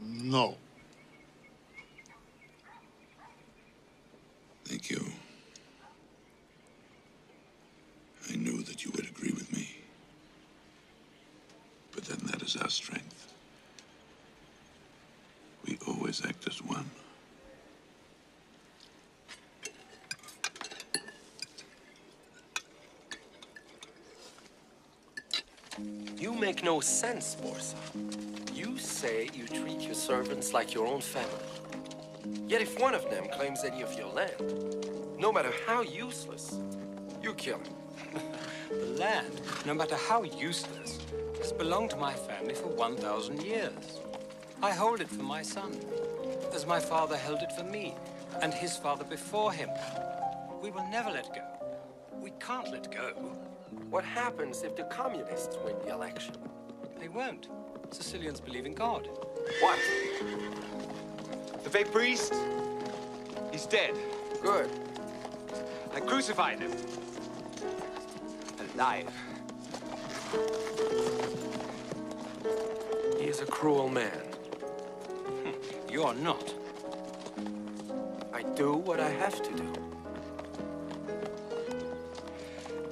No. Thank you. I knew that you would agree with me. But then that is our strength. We always act as one. You make no sense, Borsa. You say you treat your servants like your own family. Yet if one of them claims any of your land, no matter how useless, you kill him. The land, no matter how useless, has belonged to my family for 1,000 years. I hold it for my son, as my father held it for me, and his father before him. We will never let go. We can't let go. What happens if the communists win the election? They won't. Sicilians believe in God. What? The fake priest? He's dead. Good. I crucified him. Alive. He is a cruel man. You're not. I do what I have to do.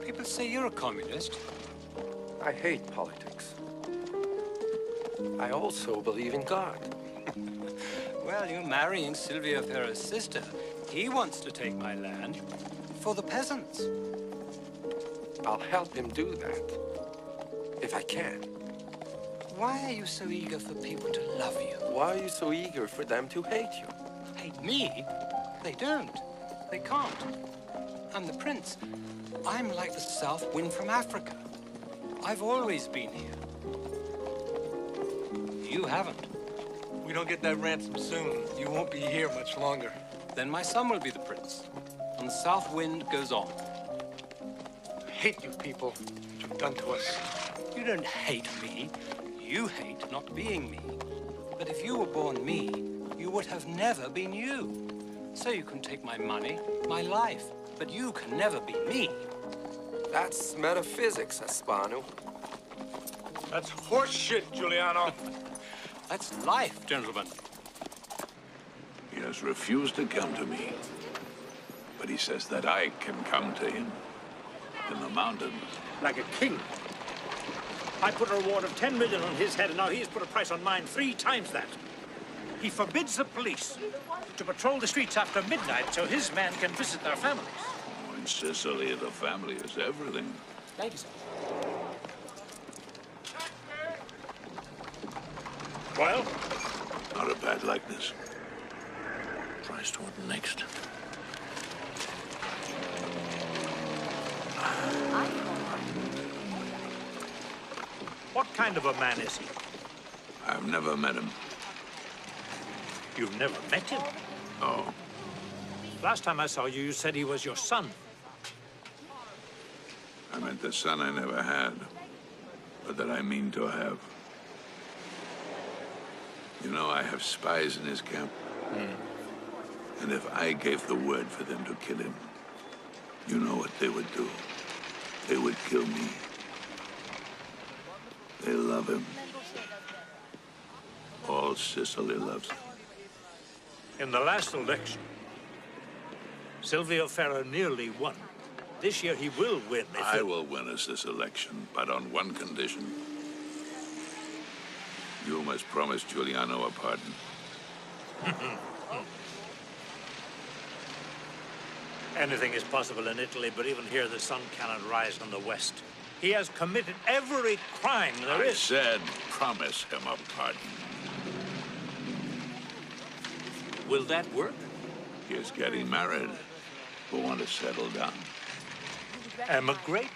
People say you're a communist. I hate politics. I also believe in God. Well, you're marrying Silvio Ferra's sister. He wants to take my land for the peasants. I'll help him do that, if I can. Why are you so eager for people to love you? Why are you so eager for them to hate you? Hate me? They don't. They can't. I'm the prince. I'm like the south wind from Africa. I've always been here. You haven't. We don't get that ransom soon. You won't be here much longer. Then my son will be the prince, and the south wind goes on. I hate you people, what you've done to us. You don't hate me. You hate not being me. But if you were born me, you would have never been you. So you can take my money, my life, but you can never be me. That's metaphysics, Espano. That's horse shit, Giuliano. That's life, gentlemen. He has refused to come to me. But he says that I can come to him in the mountains. Like a king. I put a reward of 10 million on his head, and now he has put a price on mine 3 times that. He forbids the police to patrol the streets after midnight so his men can visit their families. Oh, in Sicily, the family is everything. Thank you, sir. Well? Not a bad likeness. Try Staunton next. What kind of a man is he? I've never met him. You've never met him? No. Last time I saw you, you said he was your son. I meant the son I never had, but that I mean to have. You know, I have spies in his camp. And if I gave the word for them to kill him, you know what they would do? They would kill me. They love him. All Sicily loves him. In the last election, Silvio Ferro nearly won. This year he will win. I will win us this election, but on one condition. You must promise Giuliano a pardon. Anything is possible in Italy, but even here the sun cannot rise on the west. He has committed every crime there I is. said promise him a pardon. Will that work? He is getting married. We want to settle down. Emigrate?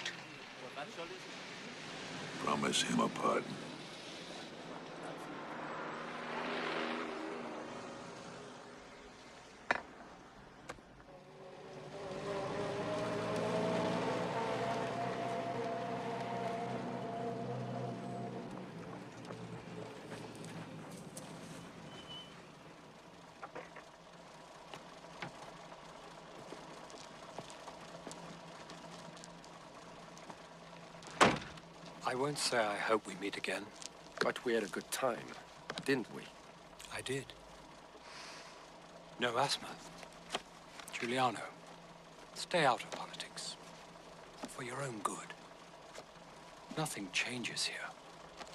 Promise him a pardon. I won't say I hope we meet again. But we had a good time, didn't we? I did. No asthma. Giuliano, stay out of politics. For your own good. Nothing changes here.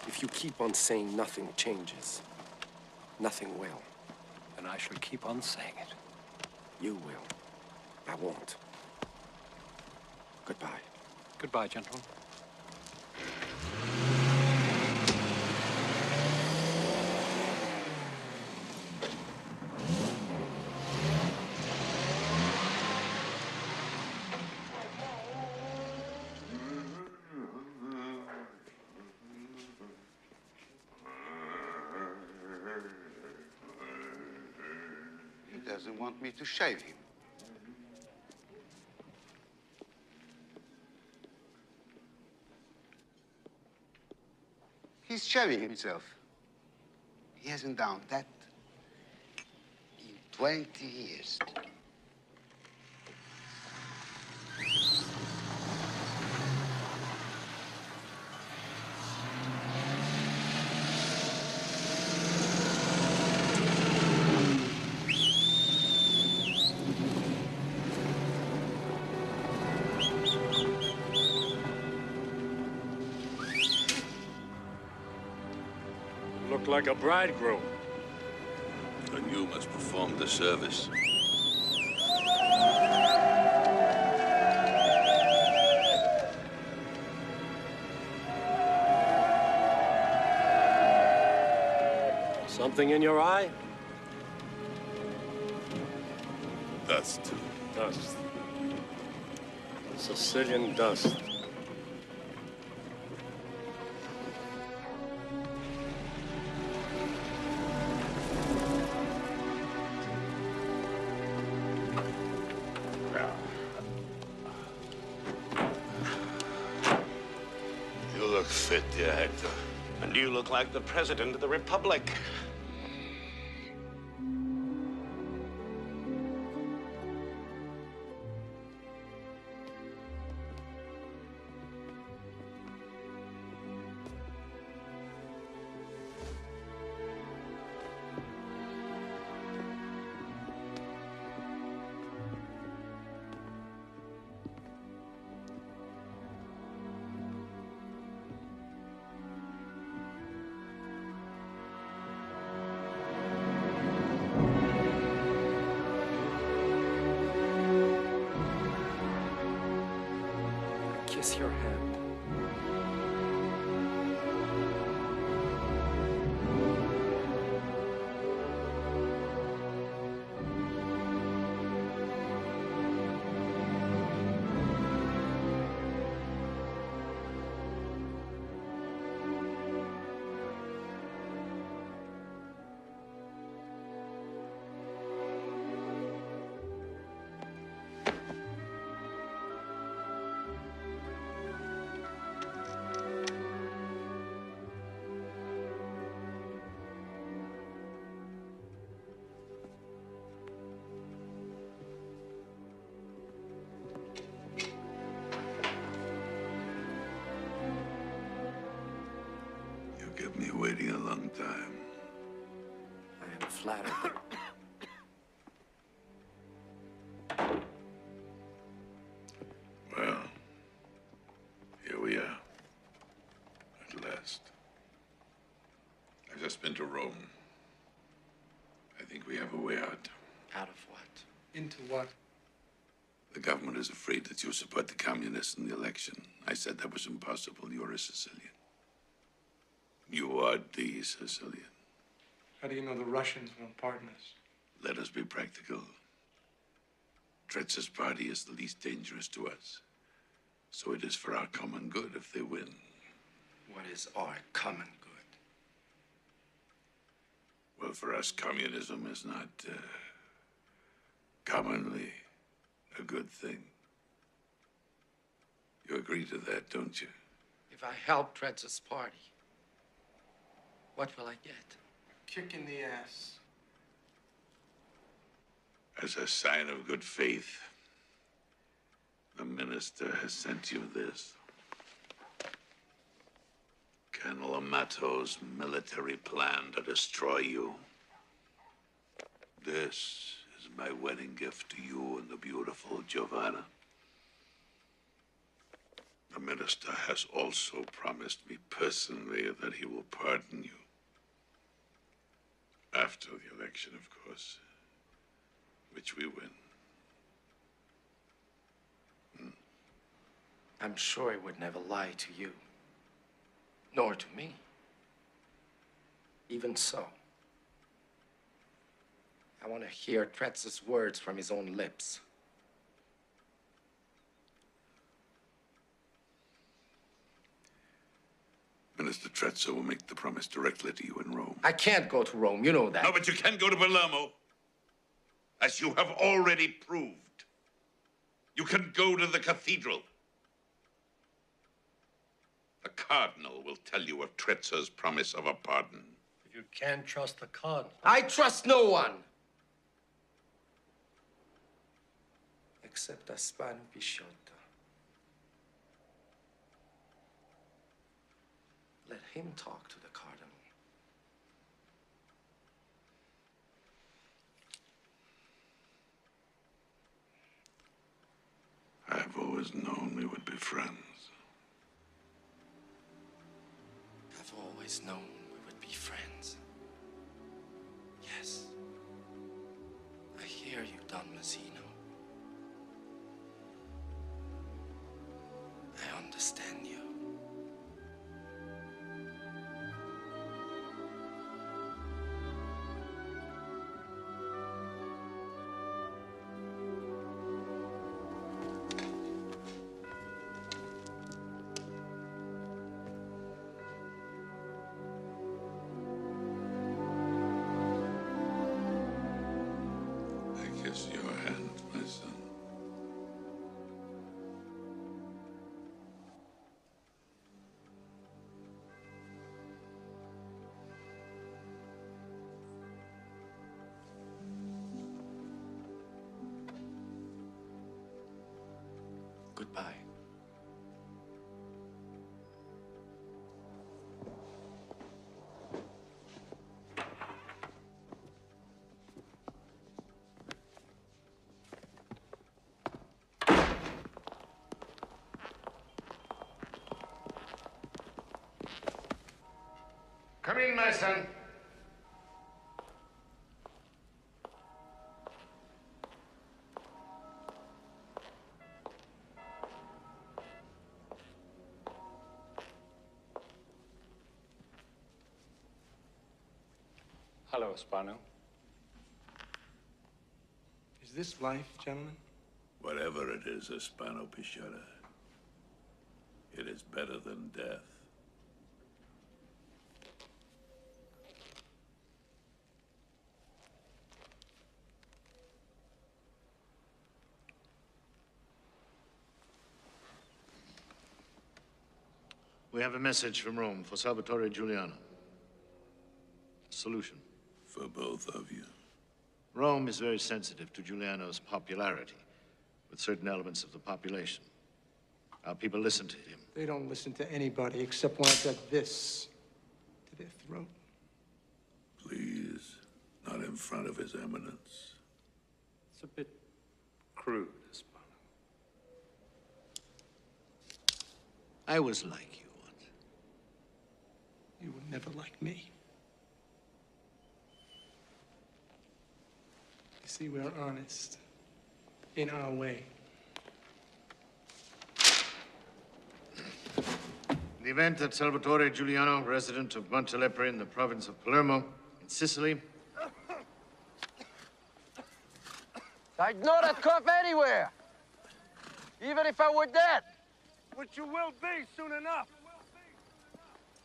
If you keep on saying nothing changes, nothing will. And I shall keep on saying it. You will. I won't. Goodbye. Goodbye, gentlemen. He doesn't want me to shave him. He's shaving himself. He hasn't done that in 20 years. Look like a bridegroom. And you must perform the service. Something in your eye? Dust. Dust. Sicilian dust. You look fit, dear Hector. And you look like the President of the Republic. kiss your hand. You kept me waiting a long time. I am flattered. Well, here we are. At last. I've just been to Rome. I think we have a way out. Out of what? Into what? The government is afraid that you support the communists in the election. I said that was impossible. You're a Sicilian. You are the Sicilian. How do you know the Russians won't pardon us? Let us be practical. Tretz's party is the least dangerous to us. So it is for our common good if they win. What is our common good? Well, for us, communism is not commonly a good thing. You agree to that, don't you? If I help Tretz's party, what will I get? Kick in the ass. As a sign of good faith, the minister has sent you this. Colonel Amato's military plan to destroy you. This is my wedding gift to you and the beautiful Giovanna. The minister has also promised me personally that he will pardon you. After the election, of course, which we win. I'm sure he would never lie to you, nor to me. Even so, I want to hear Tretz's words from his own lips. Minister Trezza will make the promise directly to you in Rome. I can't go to Rome, you know that. No, but you can go to Palermo, as you have already proved. You can go to the cathedral. The cardinal will tell you of Trezza's promise of a pardon. You can't trust the cardinal. I trust no one. Except Aspano Pisciotto. Let him talk to the cardinal. I've always known we would be friends. I've always known we would be friends. Yes. I hear you, Don Mazzino. I understand you. I kiss your hand, my son. Goodbye. Come in, my son. Hello, Spano. Is this life, gentlemen? Whatever it is, Hispano Pichota, it is better than death. We have a message from Rome for Salvatore Giuliano. Solution. For both of you. Rome is very sensitive to Giuliano's popularity with certain elements of the population. Our people listen to him. They don't listen to anybody except when I got this to their throat. Please, not in front of His Eminence. It's a bit crude, Spano. I was like you once. You were never like me. You see, we're honest. In our way. In the event that Salvatore Giuliano, resident of Montelepre in the province of Palermo, in Sicily, I'd know that cough anywhere, even if I were dead. Which you will be soon enough.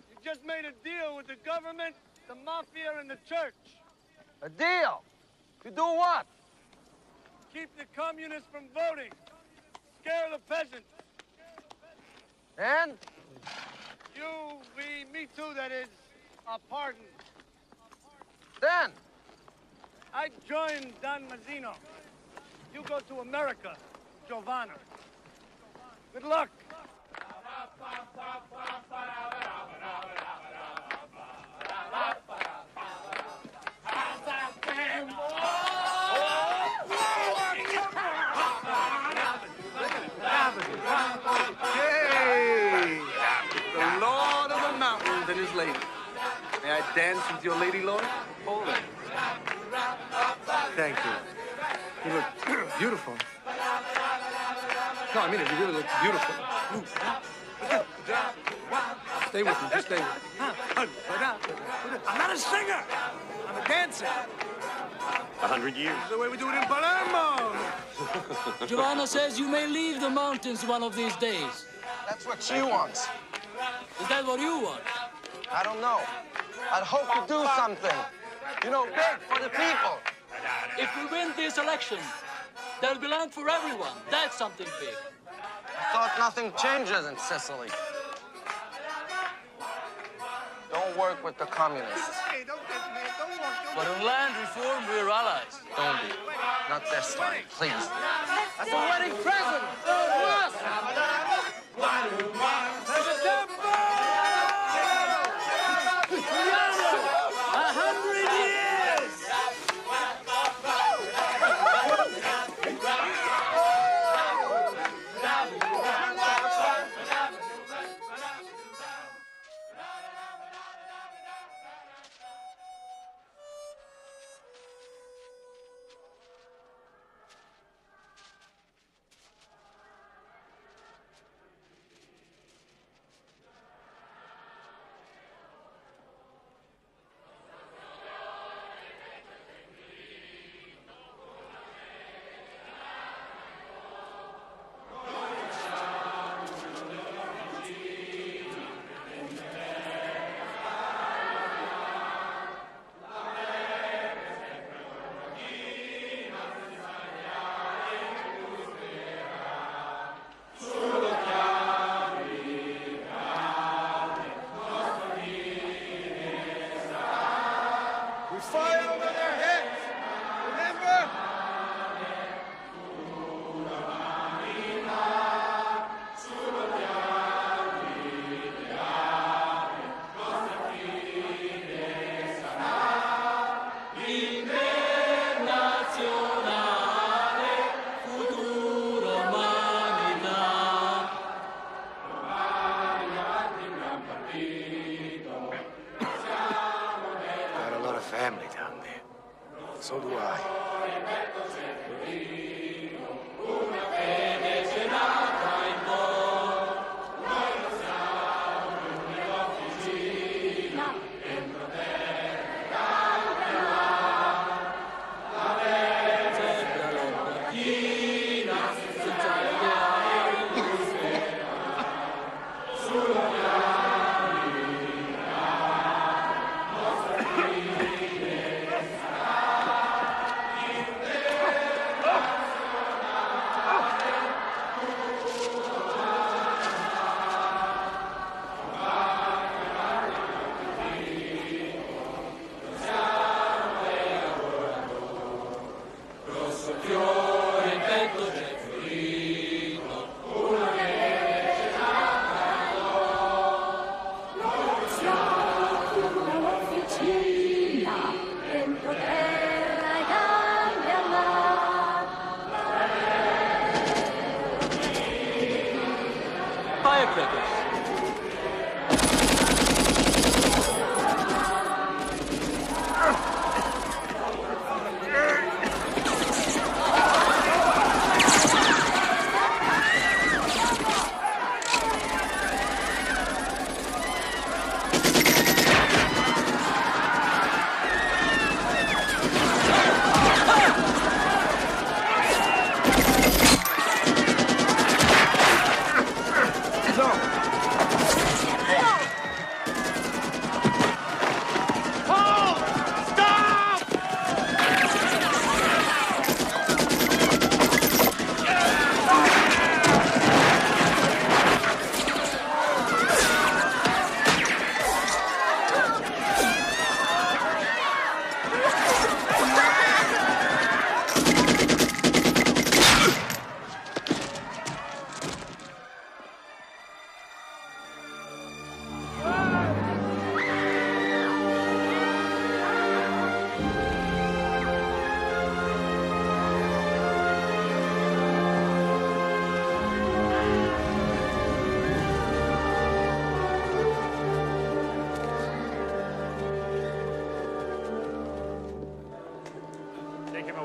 You just made a deal with the government, the mafia, and the church. A deal? To do what? Keep the communists from voting. Scare the peasants. And? You, me too, that is, are pardoned. Then? I join Don Mazzino. You go to America, Giovanna. Good luck. Hey! The Lord of the Mountains and his lady. May I dance with your lady lord? Hold it. Thank you. You look beautiful. No, I mean it. You really look beautiful. Stay with me. Just stay with me. I'm not a singer. I'm a dancer. 100 years. That's the way we do it in Palermo. Giovanna says you may leave the mountains one of these days. That's what she wants. Is that what you want? I don't know. I'd hope to do something. You know, big for the people. If we win this election, there'll be land for everyone. That's something big. I thought nothing changes in Sicily. Don't work with the communists. But on land reform, we're allies. Don't be. Not this time, please. That's a wedding present for us! family down there. So do I.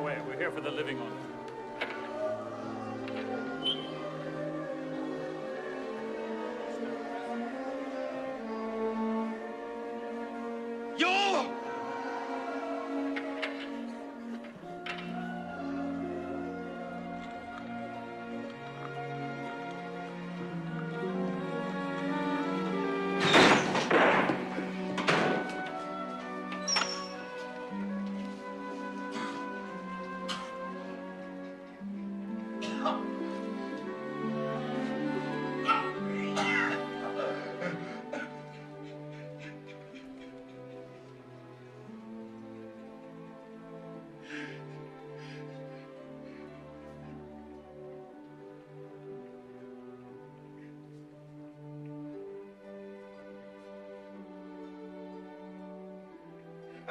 away. We're here for the living only.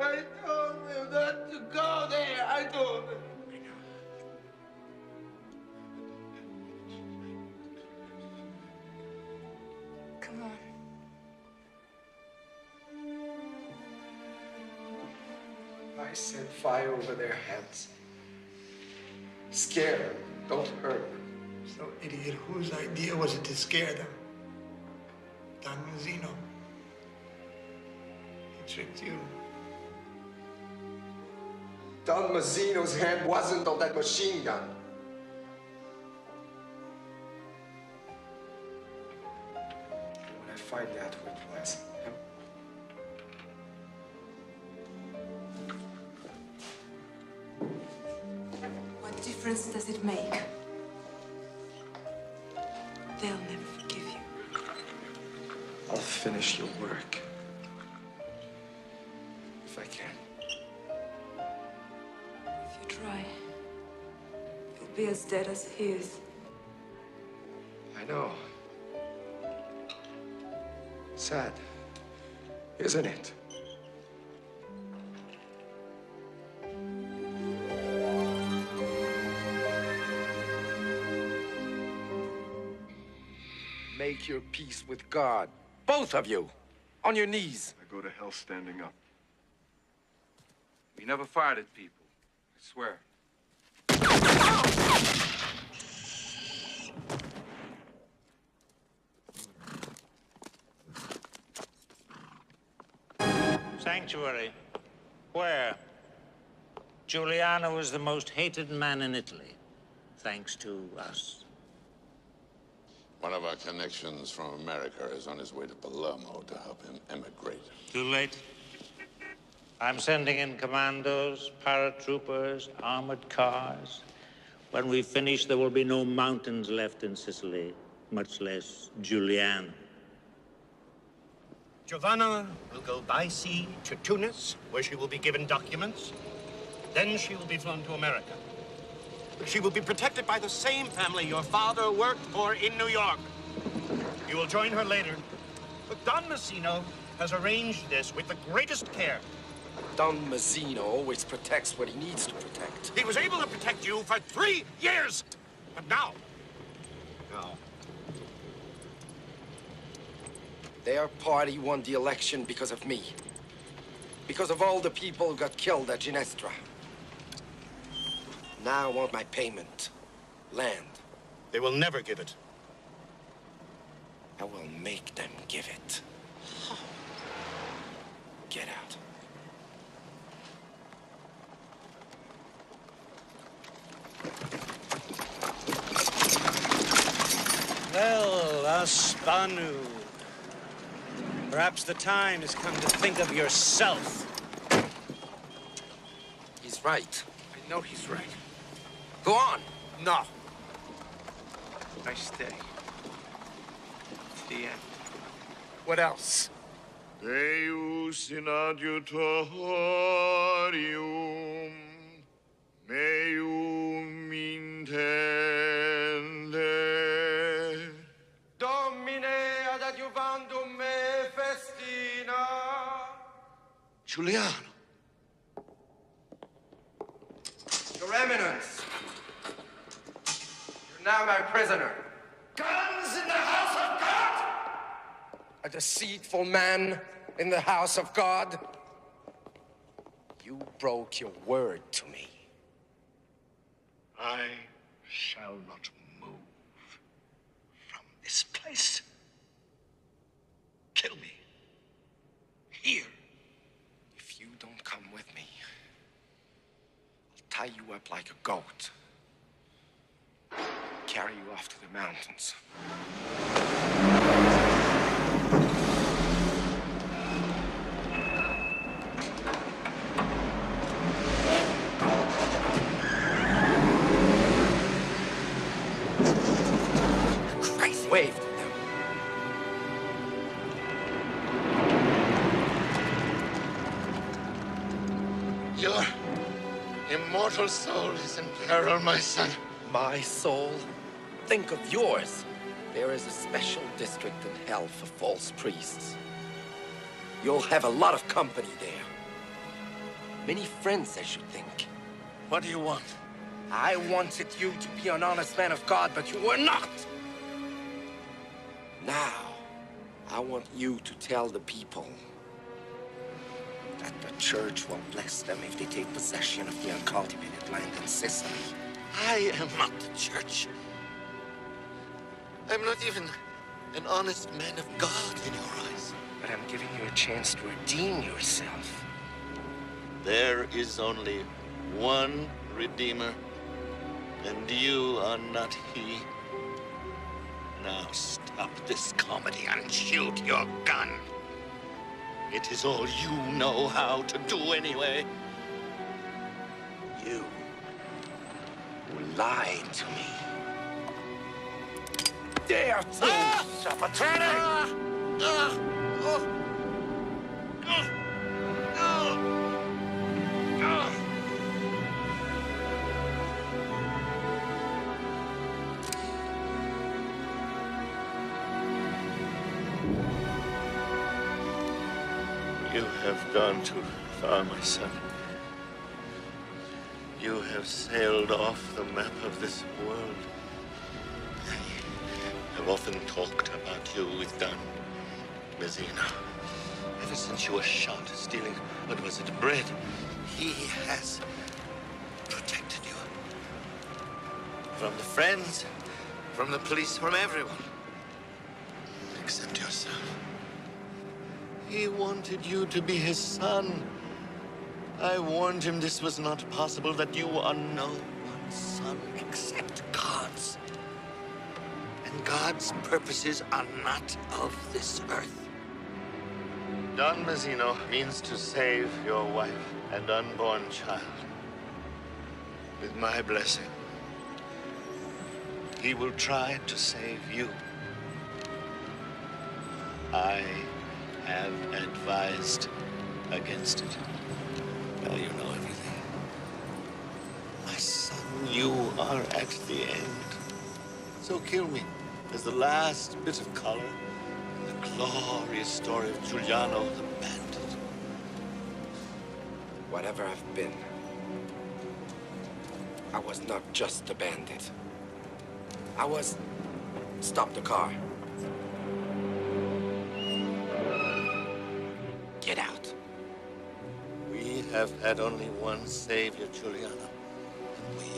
I told him not to go there. I told him. Come on. I set fire over their heads. Scare them. Don't hurt them. So, idiot, whose idea was it to scare them? Don Mazzino. He tricked you. Don Mazzino's hand wasn't on that machine gun. When I find out who it was, What difference does it make? They'll never forgive you. I'll finish your work. If I can. If you try, you'll be as dead as he is. I know. Sad, isn't it? Make your peace with God. Both of you. On your knees. I go to hell standing up. We never fired at people. I swear. Sanctuary. Where? Giuliano is the most hated man in Italy, thanks to us. One of our connections from America is on his way to Palermo to help him emigrate. Too late. I'm sending in commandos, paratroopers, armored cars. When we finish, there will be no mountains left in Sicily, much less Giuliano. Giovanna will go by sea to Tunis, where she will be given documents. Then she will be flown to America. She will be protected by the same family your father worked for in New York. You will join her later. But Don Mazzino has arranged this with the greatest care. Don Mazzino always protects what he needs to protect. He was able to protect you for 3 years. But now, Their party won the election because of me. Because of all the people who got killed at Ginestra. Now I want my payment. Land. they will never give it. I will make them give it. Get out. Well, Aspanu. Perhaps the time has come to think of yourself. He's right. I know he's right. Go on. No. I stay. It's the end. What else? Deus in adiutorium meum intende. Domine ad adjuvandum me festina. Giuliano. Your Eminence. You're now my prisoner. Guns in the house of God! A deceitful man in the house of God. You broke your word to me. shall not move from this place. Kill me. Here. If you don't come with me, I'll tie you up like a goat. Carry you off to the mountains. Crazy. Wave to them. Your immortal soul is in peril, my son. My soul? Think of yours. There is a special district in hell for false priests. You'll have a lot of company there. Many friends, I should think. What do you want? I wanted you to be an honest man of God, but you were not. Now, I want you to tell the people that the church will bless them if they take possession of the uncultivated land in Sicily. I am not the church. I'm not even an honest man of God in your eyes. But I'm giving you a chance to redeem yourself. There is only one Redeemer, and you are not he. Now stop this comedy and shoot your gun. It is all you know how to do anyway. You who lied to me. Dare to! Stop attorney! You have gone too far, my son. You have sailed off the map of this world. I have often talked about you with Don Mazzino. Ever since you were shot stealing, what was it, bread, he has protected you. From the friends, from the police, from everyone. Except yourself. He wanted you to be his son. I warned him this was not possible, that you are no one's son except God's. And God's purposes are not of this earth. Don Mazzino means to save your wife and unborn child. With my blessing, he will try to save you. I have advised against it. Now you know everything. My son, you are at the end. So kill me as the last bit of color in the glorious story of Giuliano the bandit. Whatever I've been, I was not just a bandit. I was... Stop the car. Get out. We have had only one savior, Giuliano, and we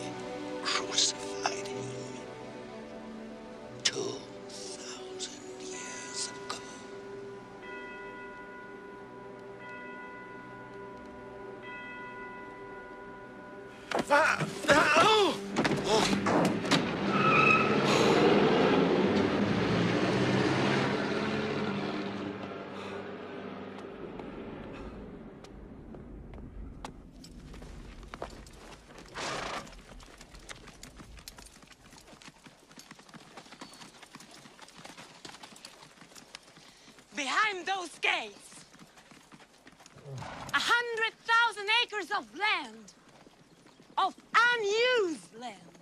crucified him 2,000 years ago. Behind those gates, 100,000 acres of land, of unused land,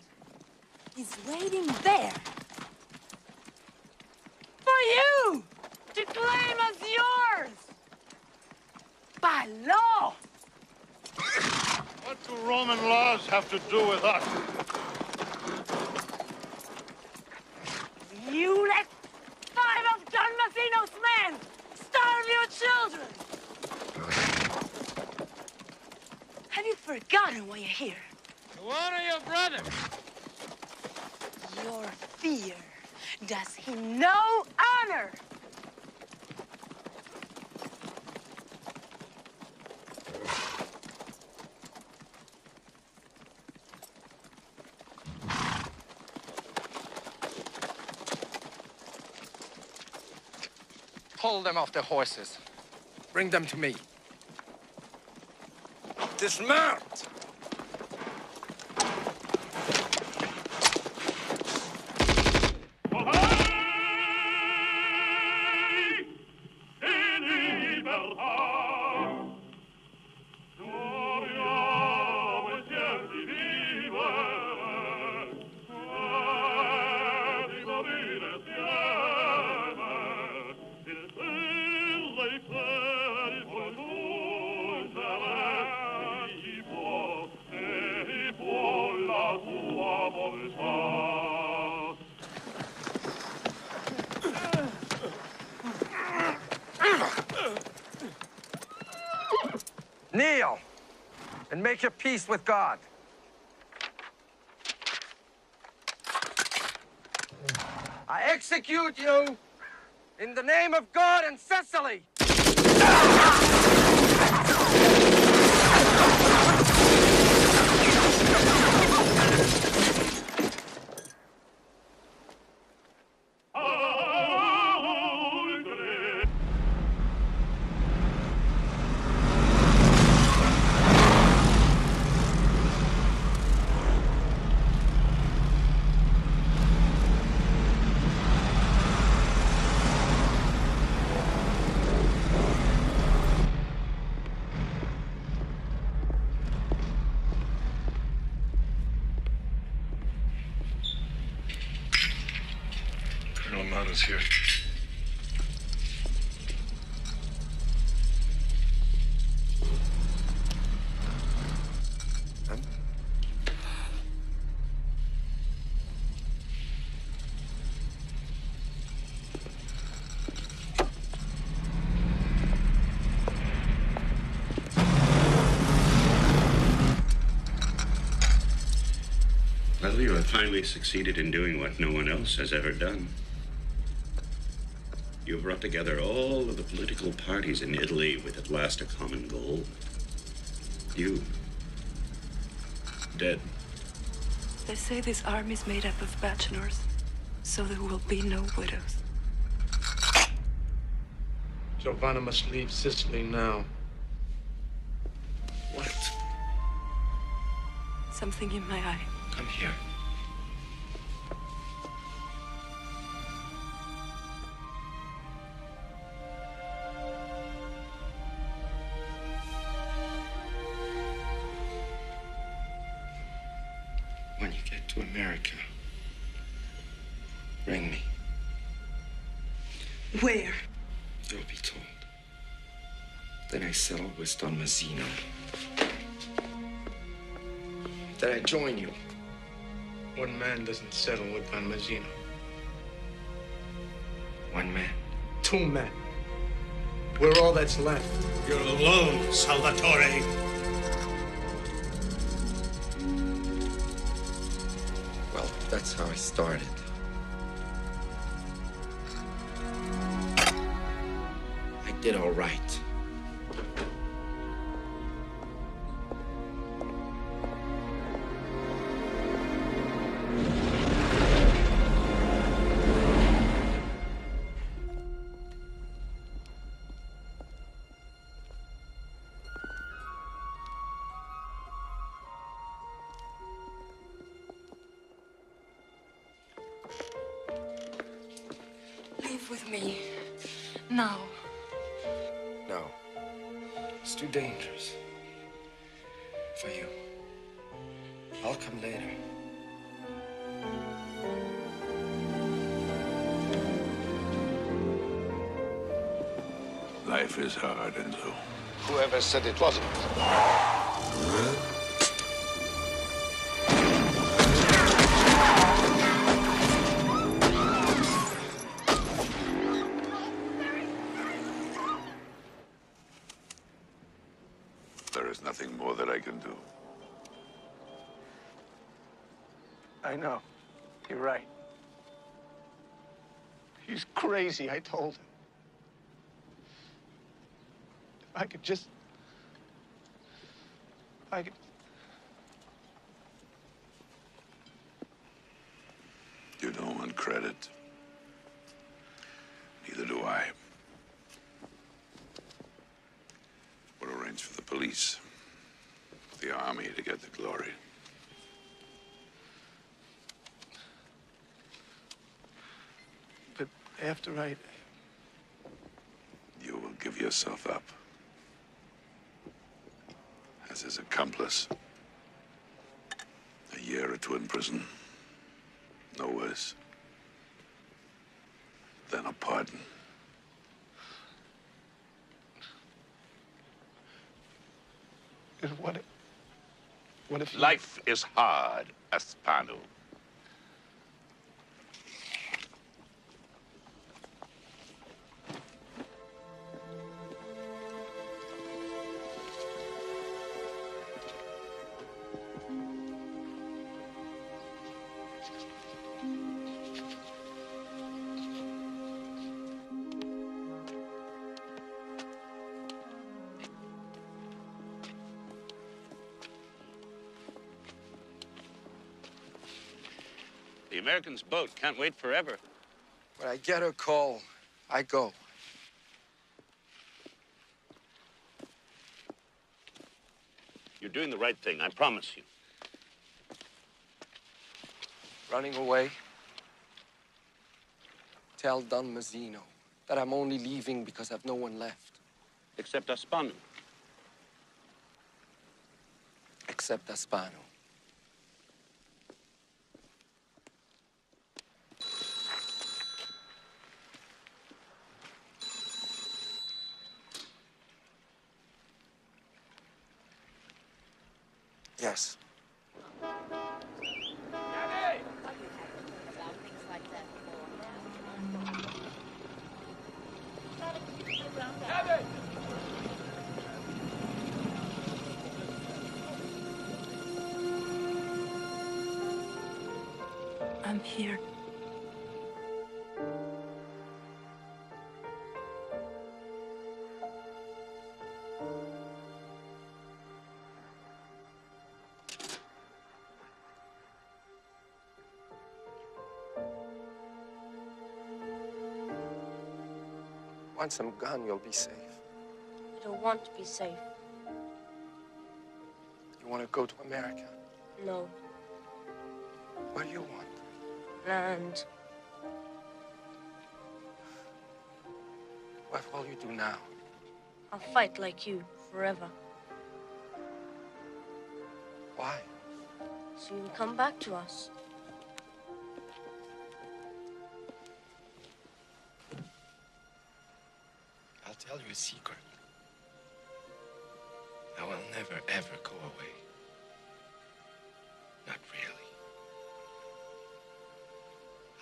is waiting there for you to claim as yours by law. What do Roman laws have to do with us? You let 5 of Don Mazzino's men starve your children. Have you forgotten why you're here? To honor your brother. your fear? Does he know honor? Pull them off their horses. Bring them to me. Dismount! Kneel and make your peace with God. I execute you in the name of God and Sicily. Colonel Mata's here. Well, you have finally succeeded in doing what no one else has ever done. You have brought together all of the political parties in Italy with at last a common goal. You. Dead. They say this army is made up of bachelors, so there will be no widows. Giovanna must leave Sicily now. What? Something in my eye. Come here. When you get to America, bring me. Where? You'll be told. Then I settle with Don Mazzino. Then I join you. One man doesn't settle with Don Mazzino. One man. Two men. We're all that's left. You're alone, Salvatore. Well, that's how I started. I did all right. Leave with me. Now. No. It's too dangerous. For you. I'll come later. Life is hard, Enzo. Whoever said it wasn't. There is nothing more that I can do. I know. You're right. He's crazy, I told him. If I could just... If I could... You don't want credit. Neither do I. We'll arrange for the police, the army to get the glory. But after I... You will give yourself up as his accomplice. A year or two in prison. No worse. Then a pardon. What if... Life is hard, Espano. The American's boat can't wait forever. When I get a call, I go. You're doing the right thing, I promise you. Running away. Tell Don Mazzino that I'm only leaving because I've no one left. Except Espano. Except Espano. Yes. I'm here. Once I'm gone, you'll be safe. I don't want to be safe. You want to go to America? No. What do you want? Land. What will you do now? I'll fight like you forever. Why? So you can come back to us. I'll tell you a secret. I will never, ever go away. Not really.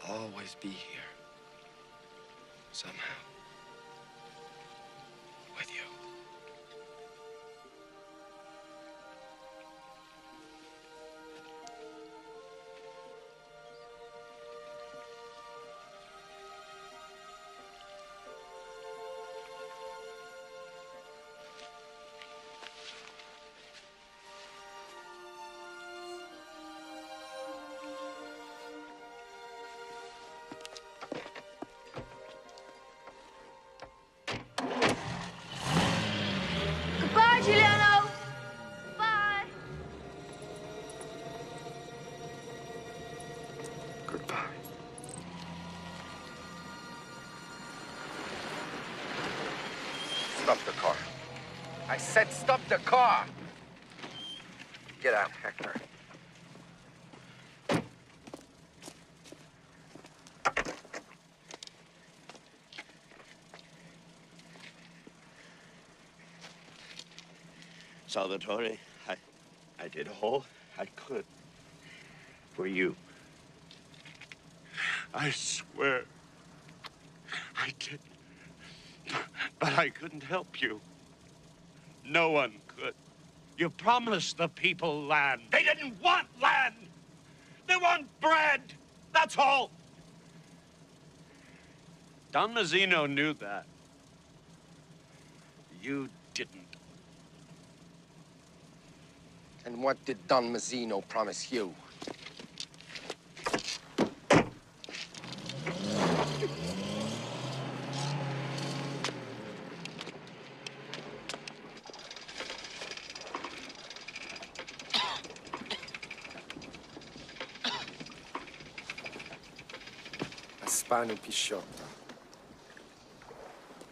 I'll always be here. Somehow. With you. Goodbye, Giuliano. Bye. Goodbye. Stop the car. I said stop the car. Get out, Hector. Salvatore, I did all I could for you. I swear I did. But I couldn't help you. No one could. You promised the people land. They didn't want land. They want bread. that's all. Don Mazzino knew that. You didn't. And what did Don Mazzino promise you? Spano Pisciotto.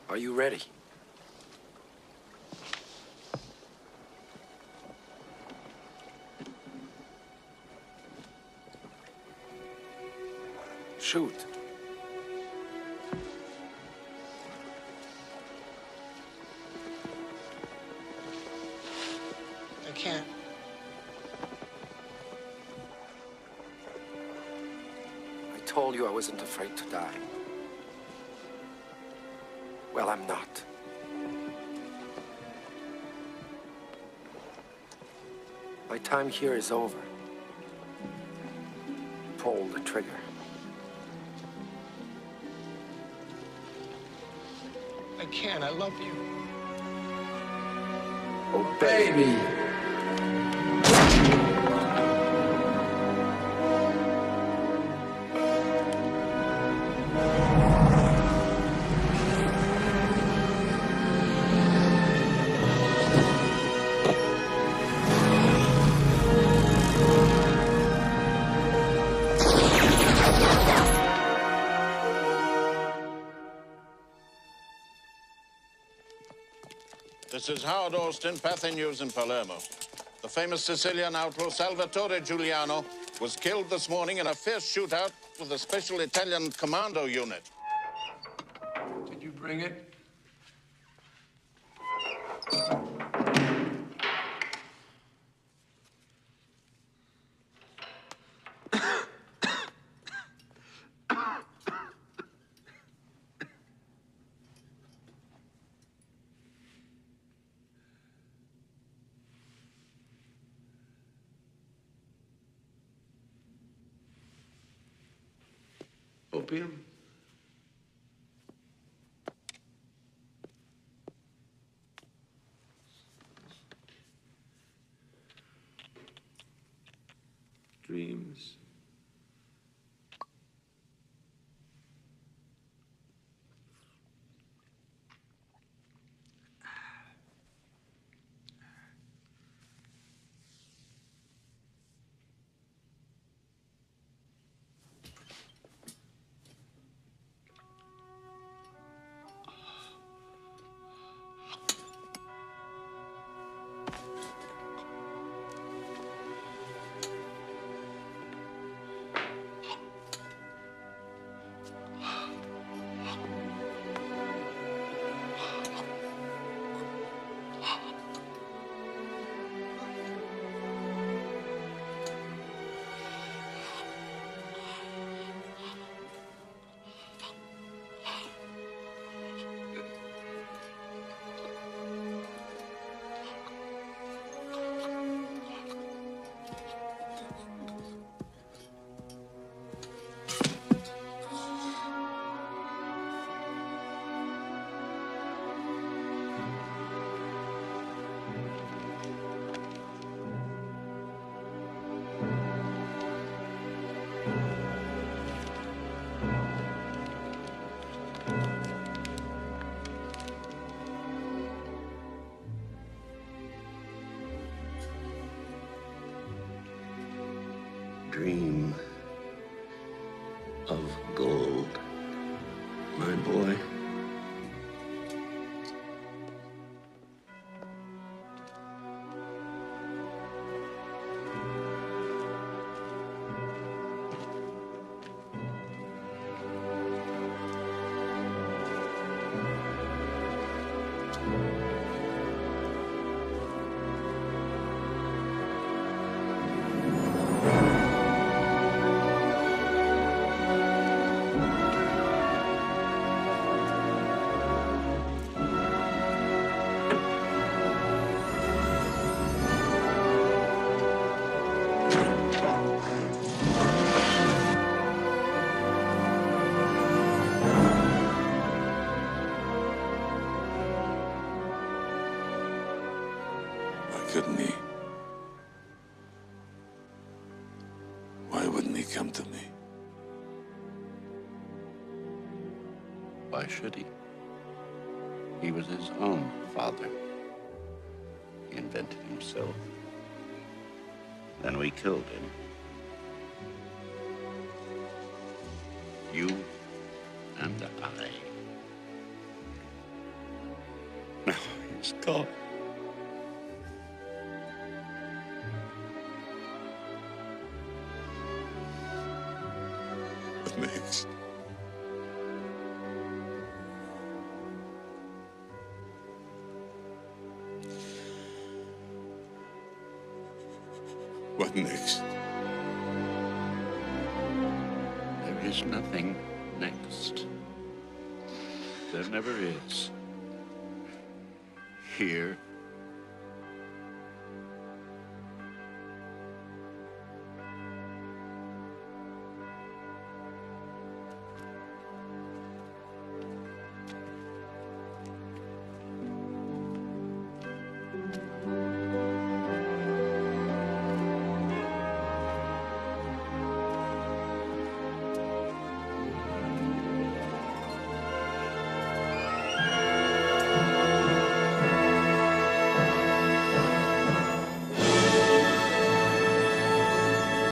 Are you ready? Shoot. I can't. I told you I wasn't afraid to die. Well, I'm not. My time here is over. Pull the trigger. I can't. I love you. Obey me. This is Howard Austin, Pathe News in Palermo. The famous Sicilian outlaw Salvatore Giuliano was killed this morning in a fierce shootout with a special Italian commando unit. Did you bring it? Opium? Dreams. Dream of gold, my boy. wouldn't he come to me? Why should he? He was his own father. He invented himself. Then we killed him. You and I. Now he's gone. What next? What next? There is nothing next. There never is. Here